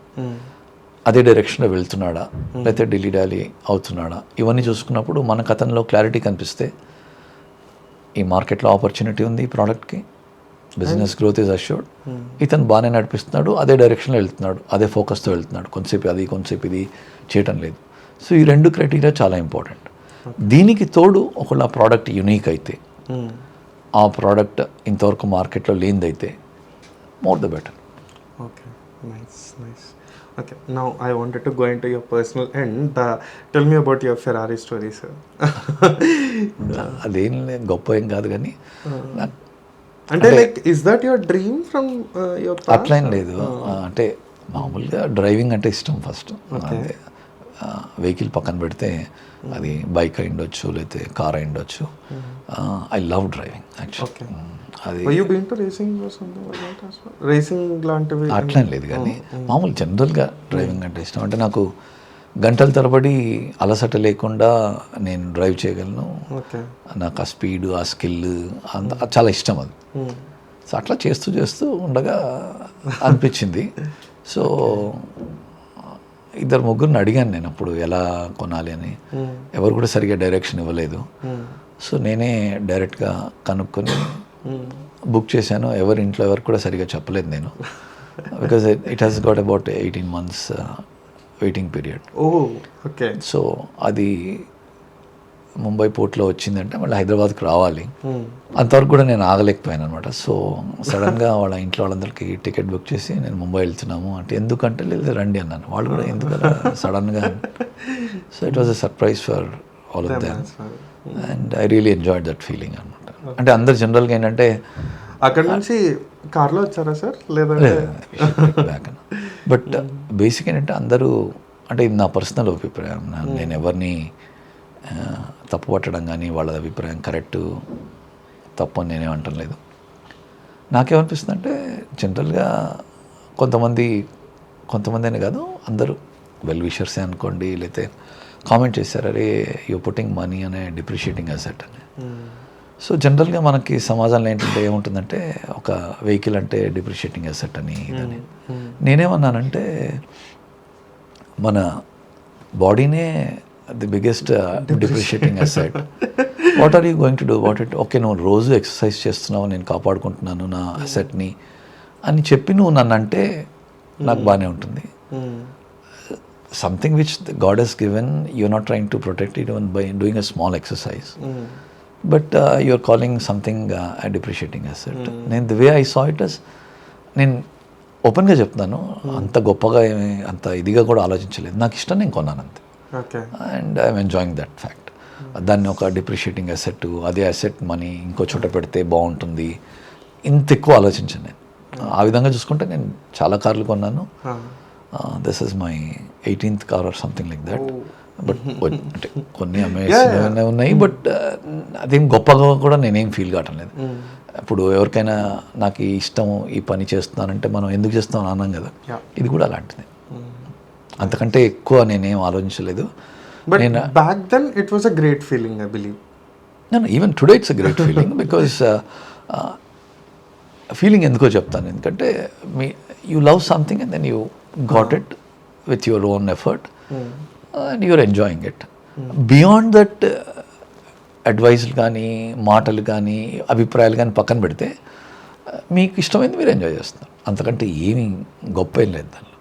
అదే డైరెక్షన్లో వెళ్తున్నాడా లేకపోతే ఢిల్లీ డాలీ అవుతున్నాడా, ఇవన్నీ చూసుకున్నప్పుడు మనకు అతనిలో క్లారిటీ కనిపిస్తే ఈ మార్కెట్లో ఆపర్చునిటీ ఉంది, ఈ ప్రోడక్ట్కి బిజినెస్ గ్రోత్ ఈజ్ అష్యూర్డ్, ఇతను బాగానే నడిపిస్తున్నాడు, అదే డైరెక్షన్లో వెళ్తున్నాడు, అదే ఫోకస్తో వెళ్తున్నాడు, కొంతసేపు అది కొంతసేపు ఇది చేయటం లేదు. సో ఈ 2 క్రైటీరియా చాలా ఇంపార్టెంట్. దీనికి తోడు ఒకవేళ ఆ ప్రోడక్ట్ యునీక్ అయితే, ఆ ప్రోడక్ట్ ఇంతవరకు మార్కెట్లో లేనిదైతే, more the better. Okay, nice nice. Okay, now I wanted to go into your personal end. Tell me about your Ferrari story, sir. అదేం గొప్ప ఏం కాదు కానీ, అంటే like is that your dream from your past? అట్లా ఏం లేదు. అంటే మామూలుగా డ్రైవింగ్ అంటే ఇష్టం ఫస్ట్. అదే వెహికల్ పక్కన పెడితే అది బైక్ అయి ఉండొచ్చు లేకపోతే కార్ అయి ఉండొచ్చు. I love driving actually. అది రేసింగ్ లాంటివి అట్లా లేదు కానీ మామూలు జనరల్గా డ్రైవింగ్ అంటే ఇష్టం. అంటే నాకు గంటల తరబడి అలసట లేకుండా నేను డ్రైవ్ చేయగలను. నాకు ఆ స్పీడ్, ఆ స్కిల్ అంత చాలా ఇష్టం అది. సో అట్లా చేస్తూ చేస్తూ ఉండగా అనిపించింది. సో 2-3 అడిగాను నేను అప్పుడు ఎలా కొనాలి అని. ఎవరు కూడా సరిగ్గా డైరెక్షన్ ఇవ్వలేదు. సో నేనే డైరెక్ట్గా కనుక్కొని బుక్ చేశాను. ఇంట్లో ఎవరికి కూడా సరిగ్గా చెప్పలేదు నేను. Because it has got about 18 months waiting period. Okay. So అది ముంబై పోర్ట్లో వచ్చిందంటే మళ్ళీ హైదరాబాద్కి రావాలి. అంతవరకు కూడా నేను ఆగలేకపోయాను అనమాట. సో సడన్గా వాళ్ళ ఇంట్లో వాళ్ళందరికీ టికెట్ బుక్ చేసి నేను ముంబై వెళ్తున్నాము అంటే, ఎందుకంటే లేదు రండి అన్నాను. వాళ్ళు కూడా ఎందుకలా సడన్గా. So it was a surprise for all of them and I really enjoyed that feeling అనమాట. అంటే అందరు జనరల్గా ఏంటంటే అక్కడ నుంచి కార్లో వచ్చారా సార్ లేదంటే బ్యాక్? బట్ బేసిక్ ఏంటంటే అందరూ, అంటే ఇది నా పర్సనల్ అభిప్రాయం, నేను ఎవరిని తప్పు పట్టడం కానీ వాళ్ళ అభిప్రాయం కరెక్ట్ తప్పు అని నేనేమంటం లేదు. నాకేమనిపిస్తుంది అంటే జనరల్గా కొంతమంది అనే కాదు, అందరూ వెల్ విషర్సే అనుకోండి, లేకపోతే కామెంట్ చేశారు, అరే యూ పుట్టింగ్ మనీ అనే డిప్రిషియేటింగ్ అసెట్ అని. సో జనరల్గా మనకి సమాజంలో ఏంటంటే ఏముంటుందంటే ఒక వెహికల్ అంటే డిప్రిషియేటింగ్ అసెట్ అని ఇదని. నేనేమన్నానంటే మన బాడీనే the biggest depreciating asset. What are you going to do about it? Okay, నువ్వు రోజు ఎక్సర్సైజ్ చేస్తున్నావు, నేను కాపాడుకుంటున్నాను నా అసెట్ని అని చెప్పి నువ్వు నన్ను అంటే నాకు బాగానే ఉంటుంది. Something which God has given you're not trying to protect it even by doing a small exercise, but you're calling something depreciating asset. నేను the way I saw it as, నేను ఓపెన్గా చెప్తున్నాను, అంత గొప్పగా అంత ఇదిగా కూడా ఆలోచించలేదు. నాకు ఇష్టం, నేను కొన్నాను అంతే. And I'm enjoying that fact. దాన్ని ఒక డిప్రిషియేటింగ్ అసెట్, అదే అసెట్ మనీ ఇంకో చోట పెడితే బాగుంటుంది, ఇంత ఎక్కువ ఆలోచించాను నేను. ఆ విధంగా చూసుకుంటే నేను చాలా కార్లు కొన్నాను. This is my 18th car or something like that. But అంటే కొన్ని అమ్మేసినవి ఉన్నాయి, బట్ అదేం గొప్పగా కూడా నేనేం ఫీల్ కావటం లేదు. ఇప్పుడు ఎవరికైనా నాకు ఈ ఇష్టం, ఈ పని చేస్తున్నానంటే మనం ఎందుకు చేస్తాం అన్నాం కదా, ఇది కూడా అలాంటిది. అంతకంటే ఎక్కువ నేనేం ఆలోచించలేదు. But back then it was a great feeling, I believe. No, even today it's a great feeling because feeling ఎందుకో చెప్తాను, ఎందుకంటే you love something and then you got it with your own effort and you're enjoying it. Beyond that అడ్వైస్లు కానీ, మాటలు కానీ, అభిప్రాయాలు కానీ పక్కన పెడితే మీకు ఇష్టమైంది మీరు ఎంజాయ్ చేస్తున్నారు. అంతకంటే ఏమీ గొప్ప ఏం లేదు దానిలో.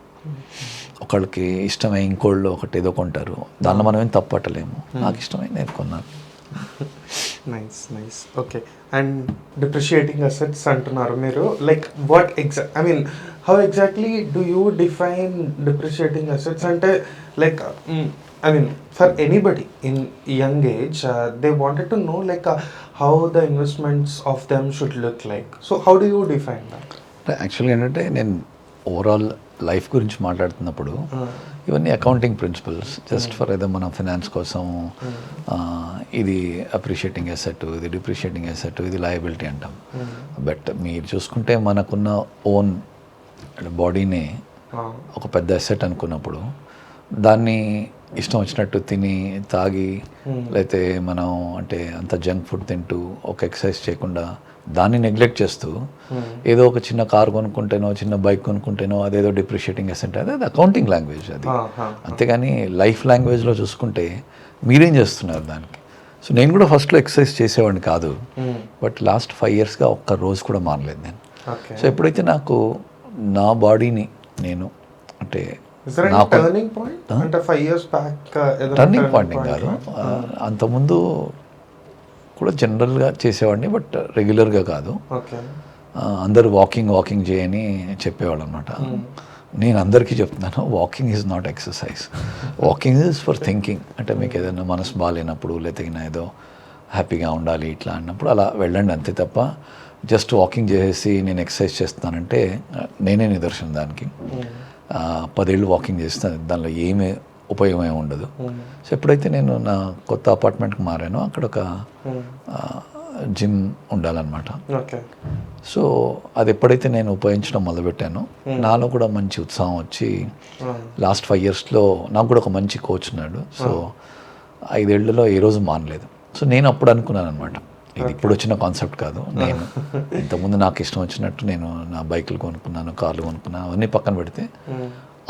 ఒకళ్ళకి ఇష్టమై ఇంకోళ్ళు ఒకటి ఏదో కొంటారు, దానిలో మనం ఏం తప్పట్టలేము. నాకు ఇష్టమైంది నేను కొన్నాను. Nice nice. Okay, and depreciating assets అంటున్నారు మీరు. Like what I mean how exactly do you define depreciating assets? అంటే like I mean, for anybody in young age, they wanted to know like how the investments of them should look like. So how do you define that? యాక్చువల్గా ఏంటంటే నేను overall life గురించి మాట్లాడుతున్నప్పుడు ఇవన్నీ accounting principles, just for ఏదో మన finance కోసం ఇది అప్రిషియేటింగ్ అసెట్, ఇది డిప్రిషియేటింగ్ అసెట్, ఇది లయబిలిటీ అంటాం. బట్ మీరు చూసుకుంటే మనకున్న ఓన్ బాడీనే ఒక పెద్ద అసెట్ అనుకున్నప్పుడు దాన్ని ఇష్టం వచ్చినట్టు తిని తాగి, లేకపోతే మనం అంటే అంత జంక్ ఫుడ్ తింటూ ఒక ఎక్సర్సైజ్ చేయకుండా దాన్ని నెగ్లెక్ట్ చేస్తూ ఏదో ఒక చిన్న కార్ కొనుక్కుంటేనో చిన్న బైక్ కొనుక్కుంటేనో అదేదో డిప్రిషియేటింగ్ అసెట్, అది అకౌంటింగ్ లాంగ్వేజ్ అది. అంతేగాని లైఫ్ లాంగ్వేజ్లో చూసుకుంటే మీరేం చేస్తున్నారు దానికి. సో నేను కూడా ఫస్ట్లో ఎక్సర్సైజ్ చేసేవాడిని కాదు, బట్ లాస్ట్ 5 yearsగా ఒక్క రోజు కూడా మానలేదు నేను. సో ఎప్పుడైతే నాకు నా బాడీని నేను అంటే టర్నింగ్ పాయింట్ కాదు, అంతకుముందు కూడా జనరల్గా చేసేవాడిని, బట్ రెగ్యులర్గా కాదు. అందరూ వాకింగ్ చేయని చెప్పేవాళ్ళు అనమాట. నేను అందరికీ చెప్తున్నాను, walking is not exercise, walking is for thinking. అంటే మీకు ఏదైనా మనసు బాగాలేనప్పుడు, లేకపోతే ఏదో హ్యాపీగా ఉండాలి ఇట్లా అన్నప్పుడు అలా వెళ్ళండి అంతే తప్ప జస్ట్ వాకింగ్ చేసేసి నేను ఎక్సర్సైజ్ చేస్తానంటే నేనే నిదర్శనం దానికి. 10 ఏళ్ళు వాకింగ్ చేస్తాను, దానిలో ఏమీ ఉపయోగం ఏమి ఉండదు. సో ఎప్పుడైతే నేను నా కొత్త అపార్ట్మెంట్కి మారానో అక్కడ ఒక జిమ్ ఉండాలన్నమాట. సో అది ఎప్పుడైతే నేను ఉపయోగించడం మొదలుపెట్టానో నాలో కూడా మంచి ఉత్సాహం వచ్చి లాస్ట్ 5 yearsలో నాకు కూడా ఒక మంచి కోచ్ ఉన్నాడు. సో 5 ఏళ్లలో ఏ రోజు మానలేదు. సో నేను అప్పుడు అనుకున్నాను అనమాట, ఇది ఇప్పుడు వచ్చిన కాన్సెప్ట్ కాదు. నేను ఇంతకుముందు నాకు ఇష్టం వచ్చినట్టు నేను నా బైకులు కొనుక్కున్నాను, కార్లు కొనుక్కున్నాను, అవన్నీ పక్కన పెడితే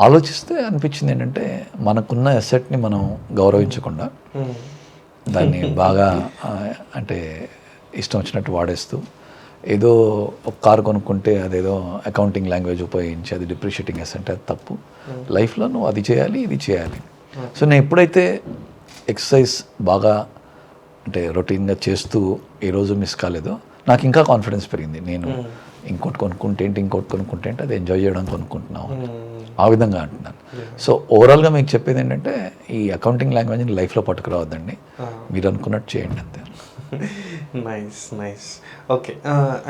ఆలోచిస్తే అనిపించింది ఏంటంటే మనకున్న అసెట్ని మనం గౌరవించకుండా దాన్ని బాగా అంటే ఇష్టం వచ్చినట్టు వాడేస్తూ ఏదో ఒక కారు కొనుక్కుంటే అదేదో అకౌంటింగ్ లాంగ్వేజ్ ఉపయోగించి అది డిప్రిషియేటింగ్ అసెట్, అది తప్పు. లైఫ్లో నువ్వు అది చేయాలి, ఇది చేయాలి. సో నేను ఎప్పుడైతే ఎక్సర్సైజ్ బాగా అంటే రొటీన్గా చేస్తూ ఏ రోజు మిస్ కాలేదో నాకు ఇంకా కాన్ఫిడెన్స్ పెరిగింది. నేను ఇంకోటి కొనుక్కుంటే అది ఎంజాయ్ చేయడానికి కొనుక్కుంటున్నావు, ఆ విధంగా అంటున్నాను. సో ఓవరాల్గా మీకు చెప్పేది ఏంటంటే ఈ అకౌంటింగ్ లాంగ్వేజ్ని లైఫ్లో పట్టుకురావద్దండి, మీరు అనుకున్నట్టు చేయండి అంతే. Nice. Okay,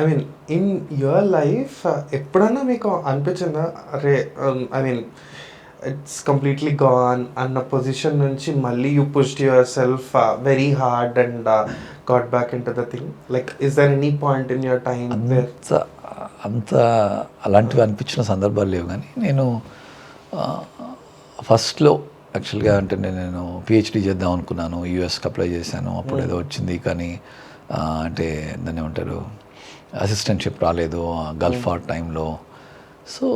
I mean in your life ఎప్పుడన్నా మీకు అనిపించిందా, అరే I mean it's completely gone అన్న పొజిషన్ నుంచి మళ్ళీ you pushed yourself very hard and got back in to the thing? Like is there any point in your time అంత అలాంటివి అనిపించిన సందర్భాలు లేవు. కానీ నేను ఫస్ట్లో యాక్చువల్గా అంటే నేను పిహెచ్డీ చేద్దాం అనుకున్నాను, యూఎస్కి అప్లై చేశాను. అప్పుడు ఏదో వచ్చింది కానీ అంటే దాన్ని ఏమంటారు అసిస్టెంట్షిప్ రాలేదు గల్ఫ్ వార్ టైంలో. సో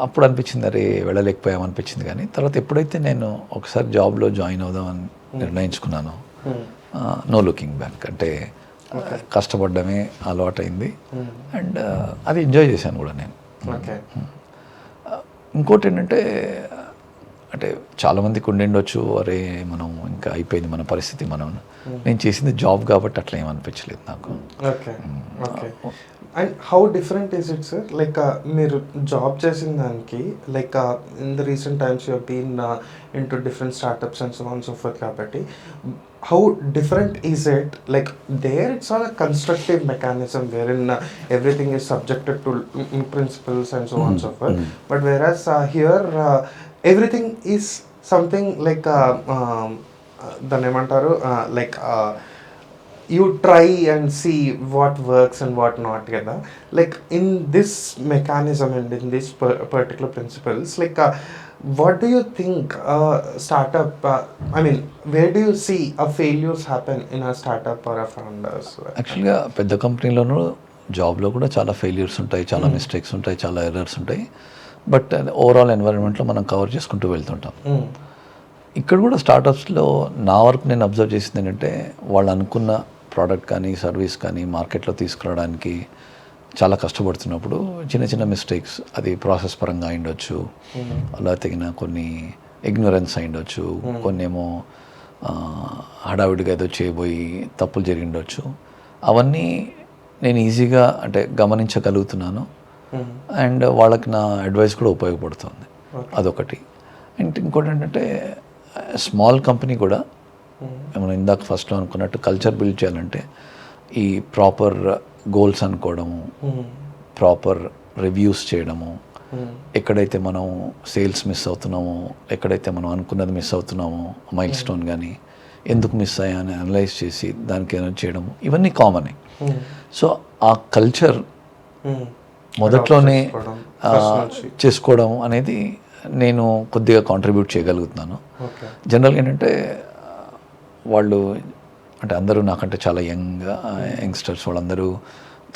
అప్పుడు అనిపించింది అరే వెళ్ళలేకపోయామనిపించింది. కానీ తర్వాత ఎప్పుడైతే నేను ఒకసారి జాబ్లో జాయిన్ అవుదామని నిర్ణయించుకున్నాను, నో లుకింగ్ బ్యాక్. అంటే కష్టపడ్డమే అలవాటైంది అండ్ అది ఎంజాయ్ చేశాను కూడా నేను. ఓకే. ఇంకోటి ఏంటంటే అంటే చాలామందికి ఉండిండొచ్చు, అరే మనం ఇంకా అయిపోయింది మన పరిస్థితి, మనం నేను చేసింది జాబ్ కాబట్టి అట్లా ఏమనిపించలేదు నాకు. Okay. Okay. And how different is it sir? Like మీరు జాబ్ చేసిన దానికి like in the recent times you been in two different startups and so on so forth కాబట్టి how different is it? Like there it's all a constructive mechanism wherein everything is subjected to principles and so on so forth. But whereas here everything is something like దాన్ని ఏమంటారు, like you try and see what works and what not కదా. Like in this mechanism and in these particular principles, like what do you think startup, I mean where do you see a failures happen in a startup or a founders? యాక్చువల్గా పెద్ద కంపెనీలోనూ జాబ్లో కూడా చాలా failures ఉంటాయి, చాలా mistakes ఉంటాయి, చాలా errors ఉంటాయి. బట్ ఓవరాల్ ఎన్వైరన్మెంట్లో మనం కవర్ చేసుకుంటూ వెళ్తుంటాం. ఇక్కడ కూడా స్టార్టప్స్లో నా వరకు నేను అబ్జర్వ్ చేసింది ఏంటంటే, వాళ్ళు అనుకున్న ప్రోడక్ట్ కానీ సర్వీస్ కానీ మార్కెట్లో తీసుకురావడానికి చాలా కష్టపడుతున్నప్పుడు చిన్న చిన్న మిస్టేక్స్, అది ప్రాసెస్ పరంగా అయిండొచ్చు, అలా తగిన కొన్ని ఇగ్నోరెన్స్ అయిండొచ్చు, కొన్ని ఏమో హడావిడిగా ఏదో చేయబోయి తప్పులు జరిగిండొచ్చు. అవన్నీ నేను ఈజీగా అంటే గమనించగలుగుతున్నాను. అండ్ వాళ్ళకి నా అడ్వైస్ కూడా ఉపయోగపడుతుంది. అదొకటి. అండ్ ఇంకోటి ఏంటంటే, స్మాల్ కంపెనీ కూడా మనం ఇందాక ఫస్ట్లో అనుకున్నట్టు కల్చర్ బిల్డ్ చేయాలంటే ఈ ప్రాపర్ గోల్స్ అనుకోవడము, ప్రాపర్ రివ్యూస్ చేయడము, ఎక్కడైతే మనం సేల్స్ మిస్ అవుతున్నామో, ఎక్కడైతే మనం అనుకున్నది మిస్ అవుతున్నామో, మైల్ స్టోన్ కానీ ఎందుకు మిస్ అయ్యా అని అనలైజ్ చేసి దానికి ఏమైనా చేయడము, ఇవన్నీ కామనే. సో ఆ కల్చర్ మొదట్లోనే చేసుకోవడం అనేది నేను కొద్దిగా కాంట్రిబ్యూట్ చేయగలుగుతున్నాను. జనరల్గా ఏంటంటే వాళ్ళు అంటే అందరూ నాకంటే చాలా యంగ్స్టర్స్, వాళ్ళందరూ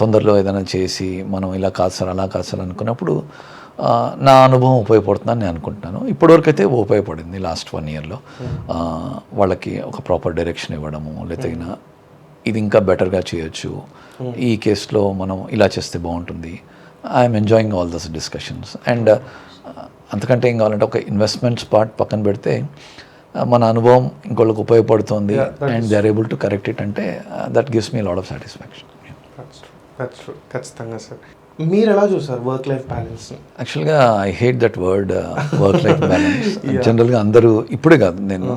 తొందరలో ఏదైనా చేసి మనం ఇలా కాదు సార్ అలా కాదు సార్ అనుకున్నప్పుడు నా అనుభవం ఉపయోగపడుతుందని నేను అనుకుంటున్నాను. ఇప్పటివరకు అయితే ఉపయోగపడింది లాస్ట్ 1 yearలో. వాళ్ళకి ఒక ప్రాపర్ డైరెక్షన్ ఇవ్వడము, లేకపోతే ఇది ఇంకా బెటర్గా చేయొచ్చు, ఈ కేసులో మనం ఇలా చేస్తే బాగుంటుంది. I'm enjoying all thus discussions. And అంతకంటే ఏం కావాలంటే ఒక ఇన్వెస్ట్మెంట్స్ పార్ట్ పక్కన పెడితే మన అనుభవం ఇంకోళ్ళకి ఉపయోగపడుతుంది and they are able to correct it అంటే that gives me lot of satisfaction. ఖచ్చితంగా సార్. మీరు ఎలా చూసారు వర్క్ లైఫ్ బ్యాలెన్స్? యాక్చువల్గా I hate that word work life balance. జనరల్గా అందరూ ఇప్పుడే కాదు, నేను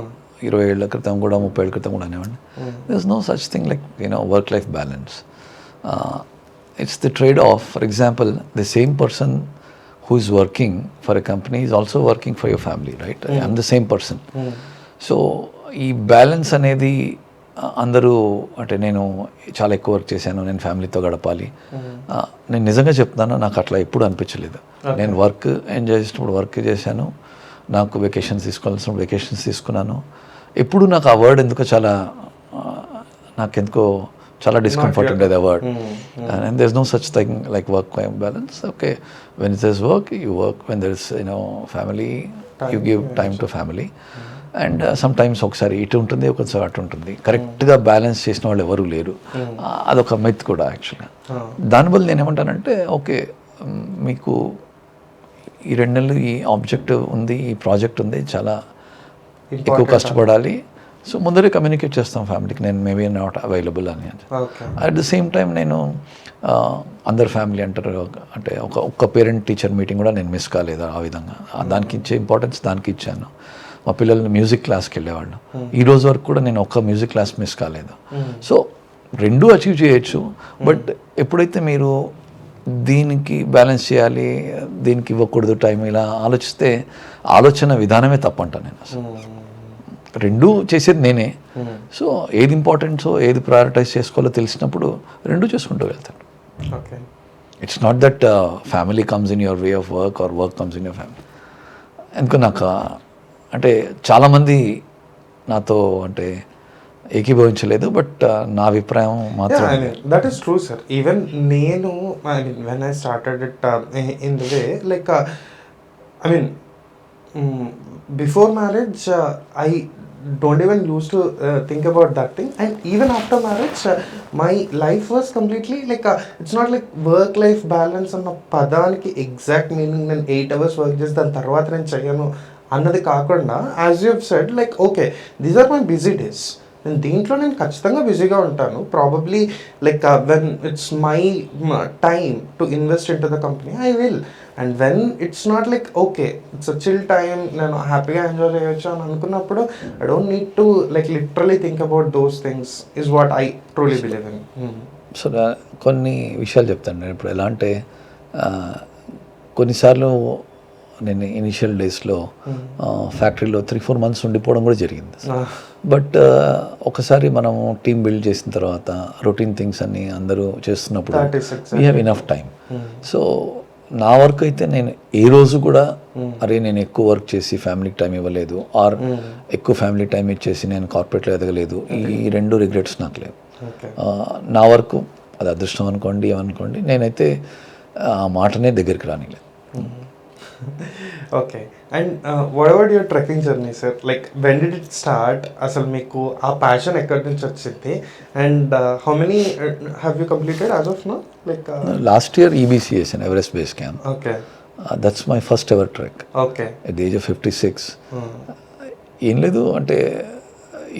20 ఏళ్ల క్రితం కూడా 30 ఏళ్ల క్రితం కూడా అనేవాడిని. There is no such thing like work life balance. It's the trade off. For example, the same person who is working for a company is also working for your family, right? I'm the same person. So ఈ balance అనేది అందరూ అంటే నేను చాలా ఎక్కువ work చేశాను, నేను ఫ్యామిలీతో గడపాలి, నేను నిజంగా చెప్తున్నాను, నాకు అట్లా ఎప్పుడు అనిపించలేదు. నేను వర్క్ ఎంజాయ్ చేసినప్పుడు వర్క్ చేశాను, నాకు వెకేషన్స్ తీసుకోవాల్సిన వెకేషన్స్ తీసుకున్నాను. ఎప్పుడు నాకు ఆ వర్డ్ ఎందుకో నాకెందుకో చాలా డిస్కంఫర్ట్ ఉండేది ఆ word. And there is no such thing like work life balance. Okay, when it is work you work, when there is family you give time to family. And sometimes ఒకసారి ఇటు ఉంటుంది, ఒకసారి అటు ఉంటుంది. కరెక్ట్గా balance చేసిన వాళ్ళు ఎవరు లేరు. అదొక మిత్ కూడా యాక్చువల్గా. దానివల్ల నేను ఏమంటానంటే, ఓకే మీకు ఈ 2 నెలలు ఈ ఆబ్జెక్ట్ ఉంది, ఈ ప్రాజెక్ట్ ఉంది, చాలా ఎక్కువ కష్టపడాలి. సో ముందరే కమ్యూనికేట్ చేస్తాం ఫ్యామిలీకి, నేను మేబీ నాట్ అవైలబుల్ అని. అట్ ద సేమ్ టైం నేను అందరు ఫ్యామిలీ అంటారు అంటే ఒక్క పేరెంట్ టీచర్ మీటింగ్ కూడా నేను మిస్ కాలేదు. ఆ విధంగా దానికి ఇచ్చే ఇంపార్టెన్స్ దానికి ఇచ్చాను. మా పిల్లల్ని మ్యూజిక్ క్లాస్కి వెళ్ళేవాళ్ళు, ఈ రోజు వరకు కూడా నేను ఒక్క మ్యూజిక్ క్లాస్ మిస్ కాలేదు. సో 2 అచీవ్ చేయొచ్చు. బట్ ఎప్పుడైతే మీరు దీనికి బ్యాలెన్స్ చేయాలి, దీనికి ఇవ్వకూడదు టైం, ఇలా ఆలోచిస్తే ఆలోచన విధానమే తప్పంటాను నేను. అసలు 2 చేసేది నేనే. సో ఏది ఇంపార్టెంట్సో ఏది ప్రయారిటైజ్ చేసుకోవాలో తెలిసినప్పుడు 2 చేసుకుంటూ వెళ్తాను. Okay, it's not that family comes in your way of work or work comes in your family. ఎందుకు నాకు అంటే చాలామంది నాతో అంటే ఏకీభవించలేదు, బట్ నా అభిప్రాయం మాత్రం that is true sir. Even నేను when I started it in the way like I mean before marriage I don't even used to think about that thing. And even after marriage, my life was completely like it's not like work life balance అన్న పదానికి exact meaning నేను 8 hours work చేసి దాని తర్వాత నేను చెయ్యను అన్నది కాకుండా, as you have said like okay these are my busy days, నేను దీంట్లో నేను ఖచ్చితంగా బిజీగా ఉంటాను, probably like when it's my time to invest in to the company I will. And when it's not like okay it's a chill time, నేను హ్యాపీగా enjoy చేయొచ్చు అని అనుకున్నప్పుడు I don't need to like literally think about those things is what I truly believe in. So కొన్ని విషయాలు చెప్తాను నేను ఇప్పుడు. ఎలా అంటే కొన్నిసార్లు నేను ఇనిషియల్ డేస్లో ఫ్యాక్టరీలో 3-4 months ఉండిపోవడం కూడా జరిగింది. బట్ ఒకసారి మనము టీమ్ బిల్డ్ చేసిన తర్వాత రొటీన్ థింగ్స్ అన్ని అందరూ చేస్తున్నప్పుడు we have enough time. So నా వర్క్ అయితే నేను ఏ రోజు కూడా అరే నేను ఎక్కువ వర్క్ చేసి ఫ్యామిలీకి టైం ఇవ్వలేదు, ఆర్ ఎక్కువ ఫ్యామిలీ టైం ఇచ్చేసి నేను కార్పొరేట్లో ఎదగలేదు, ఈ 2 రిగ్రెట్స్ నాకు లేవు. నా వర్క్ అది అదృష్టం అనుకోండి ఏమనుకోండి, నేనైతే ఆ మాటనే దగ్గరికి రానిలేదు. Okay. And what about your trekking journey sir? Like when did it start? అసలు మీకు ఆ ప్యాషన్ ఎక్కడి నుంచి వచ్చింది? And how many have you completed as of now? Like last year EBCS in Everest base camp. Okay. That's my first ever trek. Okay. At the age of 56. ఏం లేదు అంటే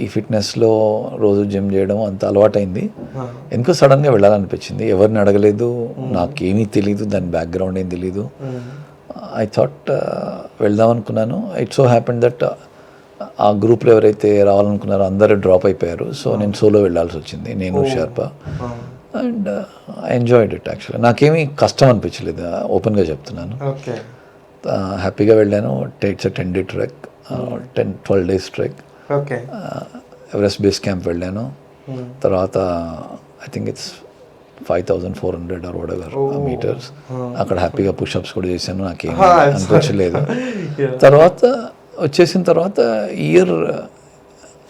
ఈ ఫిట్నెస్లో రోజు జిమ్ చేయడం అంత అలవాటైంది. ఎందుకో సడన్గా వెళ్ళాలనిపించింది. ఎవరిని అడగలేదు, నాకేమీ తెలీదు, దాని బ్యాక్గ్రౌండ్ ఏం తెలీదు. ఐ థాట్ వెళ్దాం అనుకున్నాను. ఇట్ సో హ్యాపెన్ దట్ ఆ గ్రూప్లో ఎవరైతే రావాలనుకున్నారో అందరూ డ్రాప్ అయిపోయారు. సో నేను సోలో వెళ్ళాల్సి వచ్చింది, నేను షార్ప. And I enjoyed it actually. నాకేమీ కష్టం అనిపించలేదు, ఓపెన్గా చెప్తున్నాను. హ్యాపీగా వెళ్ళాను. It's a 10-day trek, 10-12 days trek. Okay. Everest base camp వెళ్ళాను. తర్వాత I think it's 5,400 or whatever meters. అక్కడ హ్యాపీగా పుషప్స్ కూడా చేశాను, నాకేం అనిపించలేదు. తర్వాత వచ్చేసిన తర్వాత ఇయర్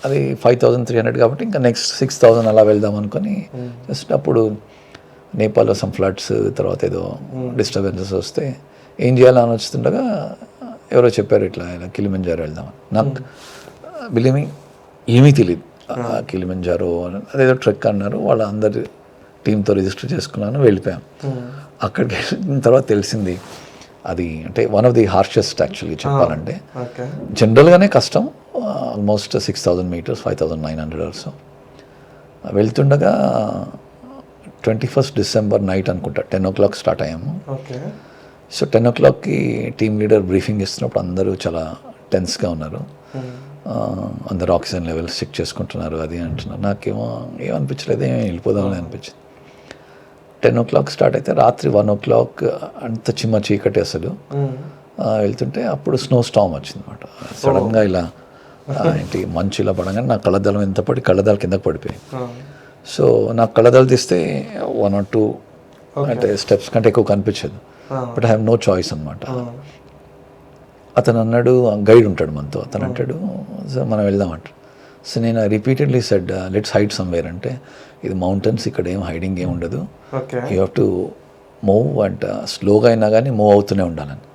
అది 5,300 కాబట్టి ఇంకా నెక్స్ట్ 6,000 అలా వెళ్దాం అనుకొని జస్ట్ అప్పుడు నేపాల్లో సమ్ ఫ్లడ్స్, తర్వాత ఏదో డిస్టర్బెన్సెస్ వస్తే ఏం చేయాలని వస్తుండగా ఎవరో చెప్పారు ఇట్లా కిలిమంజారో వెళ్దాం. నాకు బిలీవ్ మీ ఏమీ తెలియదు. కిలిమంజారో అదేదో ట్రెక్ అన్నారు, వాళ్ళ అందరి టీంతో రిజిస్టర్ చేసుకున్నాను, వెళ్ళిపోయాం. అక్కడికి వెళ్ళిన తర్వాత తెలిసింది అది అంటే వన్ ఆఫ్ ది హార్షెస్ట్ యాక్చువల్గా చెప్పాలంటే. జనరల్గానే కష్టం, ఆల్మోస్ట్ 6,000 meters, 5,900 or so. వెళ్తుండగా 21st December నైట్ అనుకుంటా 10 o'clock స్టార్ట్ అయ్యాము. సో 10 o'clockకి టీమ్ లీడర్ బ్రీఫింగ్ ఇస్తున్నప్పుడు అందరూ చాలా టెన్స్గా ఉన్నారు. అందరు ఆక్సిజన్ లెవెల్స్ చెక్ చేసుకుంటున్నారు, అది అంటున్నారు. నాకేమో ఏమనిపించలేదు, వెళ్ళిపోదామని అనిపించింది. 10 o'clock స్టార్ట్ అయితే రాత్రి 1 o'clock అంత చిమ్మ చీకటి అసలు. వెళ్తుంటే అప్పుడు స్నో స్టామ్ వచ్చింది అనమాట. సడన్గా ఇలా ఏంటి మంచు ఇలా పడగానే నా కళ్ళద్దాలం ఎంత పడి కళ్ళద్దాలు కిందకి పడిపోయాయి. సో నాకు కళ్ళద్దాలు తీస్తే 1 or 2 అంటే స్టెప్స్ కంటే ఎక్కువ కనిపించదు. But I have no choice అనమాట. అతను అన్నాడు, గైడ్ ఉంటాడు మనతో, అతను అంటాడు సార్ మనం వెళ్దామంట. సో నేను repeatedly said let's hide somewhere అంటే, ఇది మౌంటైన్స్, ఇక్కడ ఏం హైడింగ్ ఏం ఉండదు, you have to move and స్లోగా అయినా కానీ మూవ్ అవుతూనే ఉండాలని.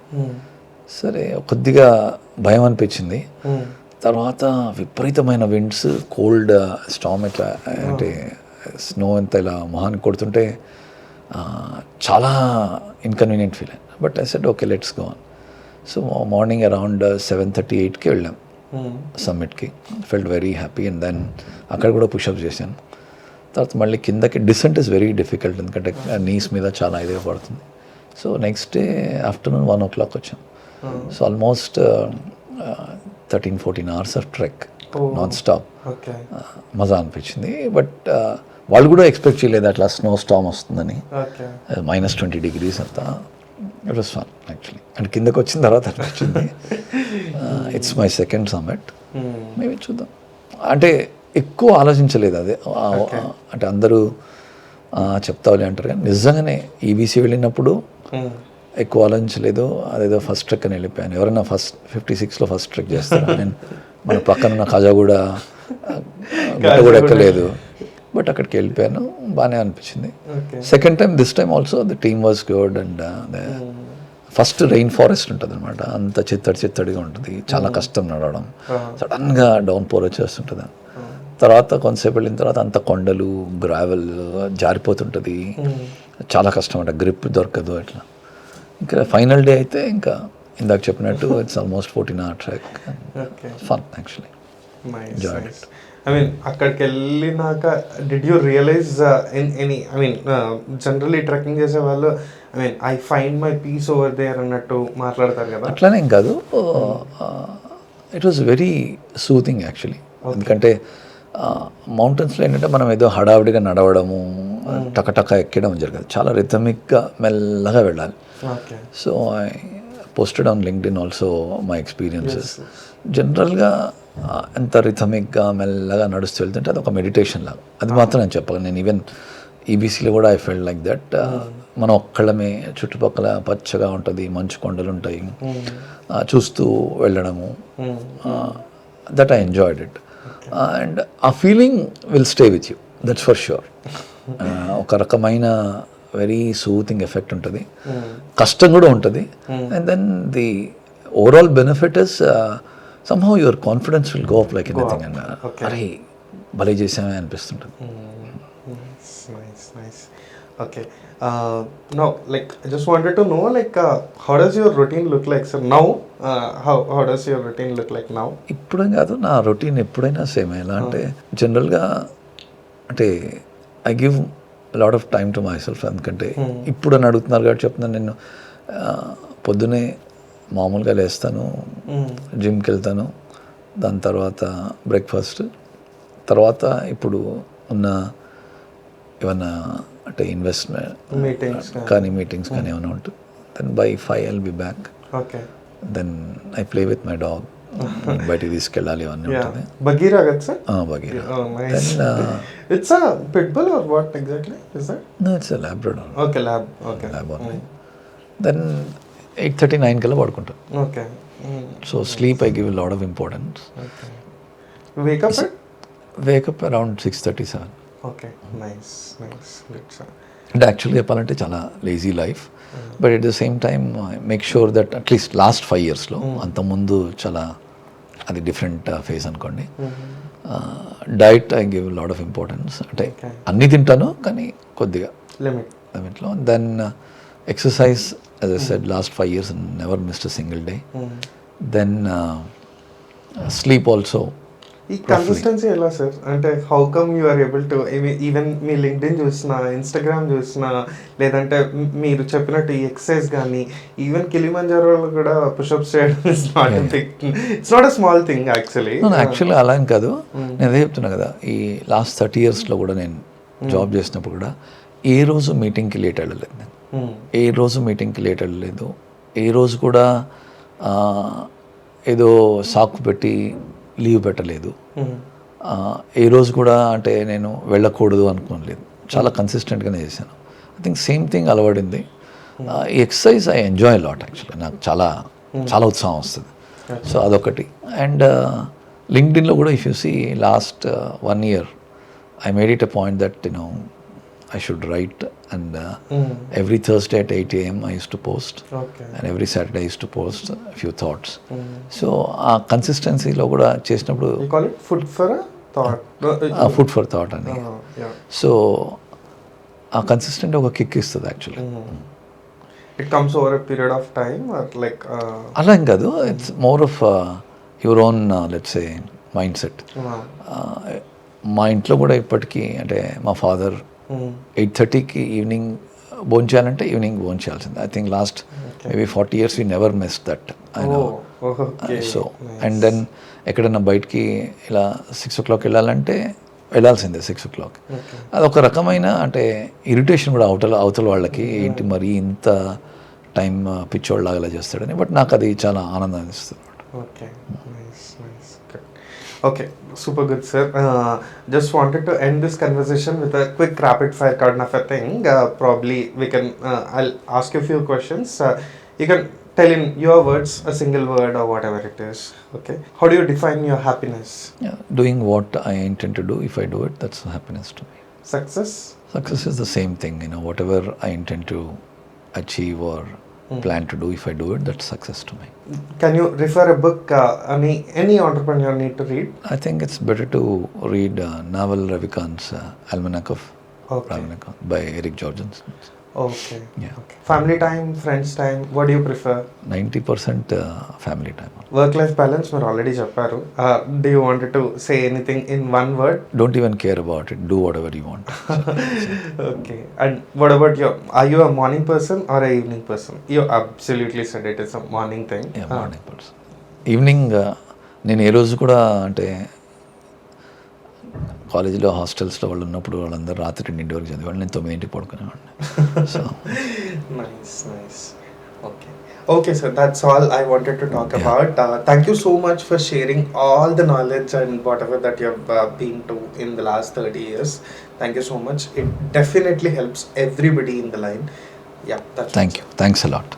సరే కొద్దిగా భయం అనిపించింది. తర్వాత విపరీతమైన విండ్స్, కోల్డ్ స్టామ్, ఇట్లా అంటే స్నో అంతా ఇలా మొహానికి కొడుతుంటే చాలా ఇన్కన్వీనియంట్ ఫీల్ అయింది. But I said okay let's go on. So morning around 7:38కి వెళ్ళాం సమ్మిట్కి. Felt very happy. And then అక్కడ కూడా పుషప్స్ చేశాను. తర్వాత మళ్ళీ కిందకి డిసెంట్ ఇస్ వెరీ డిఫికల్ట్, ఎందుకంటే నీస్ మీద చాలా ఇదిగా పడుతుంది. So next day afternoon 1 o'clock వచ్చాం. So almost 13-14 hours of trek non stop. మజా అనిపించింది. బట్ వాళ్ళు కూడా ఎక్స్పెక్ట్ చేయలేదు అట్లా స్నో స్టామ్ వస్తుందని. -20 degrees అంతా. It was fun actually. And కిందకి వచ్చిన తర్వాత అనిపించింది it's my second summit, maybe చూద్దాం. అంటే ఎక్కువ ఆలోచించలేదు అదే. అంటే అందరూ చెప్తావులే అంటారు కానీ నిజంగానే EBC వెళ్ళినప్పుడు ఎక్కువ ఆలోచించలేదు. అదేదో ఫస్ట్ ట్రెక్ అని వెళ్ళిపోయాను. ఎవరైనా 56లో ఫస్ట్ ట్రెక్ చేస్తారు. నేను మన పక్కన ఉన్న ఖాజాగూడ కూడా ఎక్కలేదు. బట్ అక్కడికి వెళ్ళిపోయాను, బాగానే అనిపించింది. Second time this time also the team was good. And first rain forest ఉంటుంది అనమాట, అంత చిత్తడిగా ఉంటుంది, చాలా కష్టం నడవడం. సడన్గా డౌన్ పోర్ వచ్చేస్తుంటుంది. తర్వాత కొంతసేపు వెళ్ళిన తర్వాత అంత కొండలు, గ్రావెల్ జారిపోతుంటుంది, చాలా కష్టం అంట, గ్రిప్ దొరకదు అట్లా. ఇంకా ఫైనల్ డే అయితే ఇంకా ఇందాక చెప్పినట్టు it's almost 14-hour track. Fun actually. I mean, అక్కడికి వెళ్ళినాక did you realize in any, I mean generally trekking చేసే వాళ్ళు I mean I find my peace over there అన్నట్టు మాట్లాడతారు కదా, అట్లానే ఏం కాదు. It was very soothing actually. ఎందుకంటే మౌంటైన్స్లో ఏంటంటే మనం ఏదో హడావిడిగా నడవడము, టకటక ఎక్కడం జరగదు, చాలా రిథమిక్గా మెల్లగా వెళ్ళాలి. So I posted on LinkedIn also my experiences. జనరల్గా ఎంత రిథమిక్గా మెల్లగా నడుస్తూ వెళ్తుంటే అది ఒక మెడిటేషన్ లాగా, అది మాత్రం నేను చెప్పగలను. నేను ఈవెన్ ఈబీసీలో కూడా ఐ ఫెల్ట్ లైక్ దట్. మనం ఒక్కళ్ళమే, చుట్టుపక్కల పచ్చగా ఉంటుంది, మంచు కొండలు ఉంటాయి, చూస్తూ వెళ్ళడము, that I enjoyed it. And ఆ feeling will stay with you, that's for sure. ఒక రకమైన వెరీ సూతింగ్ ఎఫెక్ట్ ఉంటుంది, కష్టం కూడా ఉంటుంది. And then the overall benefit is somehow your confidence will go up like anything. And అరే భలే చేసామే అనిపిస్తుంటుంది. Nice. Okay. Now, like, I just wanted to know, like, how does your routine look like, sir? Now, how does your routine look like now? ఇప్పుడేం కాదు, నా routine ఎప్పుడైనా same. ఎలా అంటే జనరల్గా అంటే I give lot of time to my self. ఎందుకంటే ఇప్పుడు అని అడుగుతున్నారు కాబట్టి చెప్తున్నాను. నేను పొద్దునే మామూలుగా లేస్తాను, జిమ్కి వెళ్తాను, దాని తర్వాత బ్రేక్ఫాస్ట్, తర్వాత ఇప్పుడు ఉన్న ఏమన్నా అంటే ఇన్వెస్ట్మెంట్ మీటింగ్స్ కానీ ఏమైనా ఉంటుంది. Then by 5 I'll be back. Then I play with my dog, బయటికి తీసుకెళ్ళాలి అవన్నీ ఉంటుంది. బగీరా కదా sir? Bagheera. It's a pit bull or what exactly is that? No, it's a Labrador. Lab only. Then 8:30-9 కల్లా పడుకుంటాను. Okay. So sleep I give a lot of importance. Okay. Wake up around 6:37. Okay. Nice. Good sir. And actually చెప్పాలంటే చాలా lazy life, but at the same time make sure that at least last 5 yearsలో, అంతకుముందు చాలా అది different phase అనుకోండి. Diet I give lot of importance. అంటే అన్నీ తింటాను కానీ కొద్దిగా లిమిట్లో. Then exercise, as I said, last 5 years and never missed a single day. Then sleep also. ఈ కన్సిస్టెన్సీ ఎలా సార్? అంటే how come you are able to, even మీ లింక్డ్ఇన్ చూసిన, ఇన్స్టాగ్రామ్ చూసిన, లేదంటే మీరు చెప్పినట్టు ఈ ఎక్సర్సైజ్ కానీ, ఈవెన్ కిలిమంజారోలో కూడా పుషప్స్ చేయడం it's not a small thing actually. Actually అలా ఏం కాదు. నేను అదే చెప్తున్నా కదా, ఈ లాస్ట్ 30 yearsలో కూడా నేను జాబ్ చేసినప్పుడు కూడా ఏ రోజు మీటింగ్కి లేట్ వెళ్ళలేదు నేను. ఏ రోజు మీటింగ్కి లేట్ వెళ్ళలేదు. ఏ రోజు కూడా ఏదో సాకు పెట్టి లీవ్ పెట్టలేదు. ఏ రోజు కూడా అంటే నేను వెళ్ళకూడదు అనుకోలేదు. చాలా కన్సిస్టెంట్గానే చేశాను. ఐ థింక్ సేమ్ థింగ్ అలవాడింది. ఈ exercise I enjoy lot actually. నాకు చాలా ఉత్సాహం వస్తుంది. సో అదొకటి. అండ్ లింక్డ్ఇన్లో కూడా if you see last 1 year I made it a point that I should write, and every Thursday at 8 a.m. I used to post, and every Saturday I used to post a few thoughts. So consistency lo kuda chesinappudu you call it food for a thought. Food for thought ani. So consistent oka kick istadu actually. It comes over a period of time or like ala em kadu, it's more of your own let's say mindset. మా ఇంట్లో కూడా ఇప్పటికీ అంటే మా father 8:30కి evening భోంచేయాలంటే evening భోంచేయాల్సిందే. I think last maybe 40 years we never missed that. I know. So and then ఎక్కడైనా బయటికి ఇలా 6 o'clock వెళ్ళాలంటే వెళ్ళాల్సిందే 6 o'clock. అదొక రకమైన అంటే ఇరిటేషన్ కూడా అవతల వాళ్ళకి, ఏంటి మరి ఇంత టైం పిచ్చోళ్ళలాగా ఇలా చేస్తాడని. బట్ నాకు అది చాలా ఆనందాన్ని ఇస్తుంది. Okay, super good, sir. Just wanted to end this conversation with a quick rapid fire kind of a thing. Probably we can, I'll ask you a few questions. You can tell in your words, a single word or whatever it is. Okay. How do you define your happiness? Doing what I intend to do. If I do it, that's happiness to me. Success? Success is the same thing. Whatever I intend to achieve or plan to do. If I do it, that's success to me. Can you refer a book any entrepreneur need to read? I think it's better to read Naval Ravikant's Almanac of Okay. Ravikant by Eric Jorgensen. Okay. Yeah. Okay. Family time, friends time, what do you prefer? 90% family time. Work life balance మీరు already చెప్పారు. Do you wanted to say anything in one word? Don't even care about it. Do whatever you want. Okay. And what about your, are you a morning person or a evening person? You absolutely said it is a morning thing. Yeah, morning person. Evening నేను ఏ రోజు కూడా అంటే కాలేజీలో హాస్టల్స్లో వాళ్ళు ఉన్నప్పుడు వాళ్ళందరూ రాత్రి 2 వరకు చదివేవాళ్ళు, నేను 9 పడుకునేవాడిని. So nice nice. Okay. Okay, sir, that's all I wanted to talk about. Thank you so much for sharing all the knowledge and whatever that you have been to in the last 30 years. Thank you so much. It definitely helps everybody in the line. Yeah, that's thank you. Thanks a lot.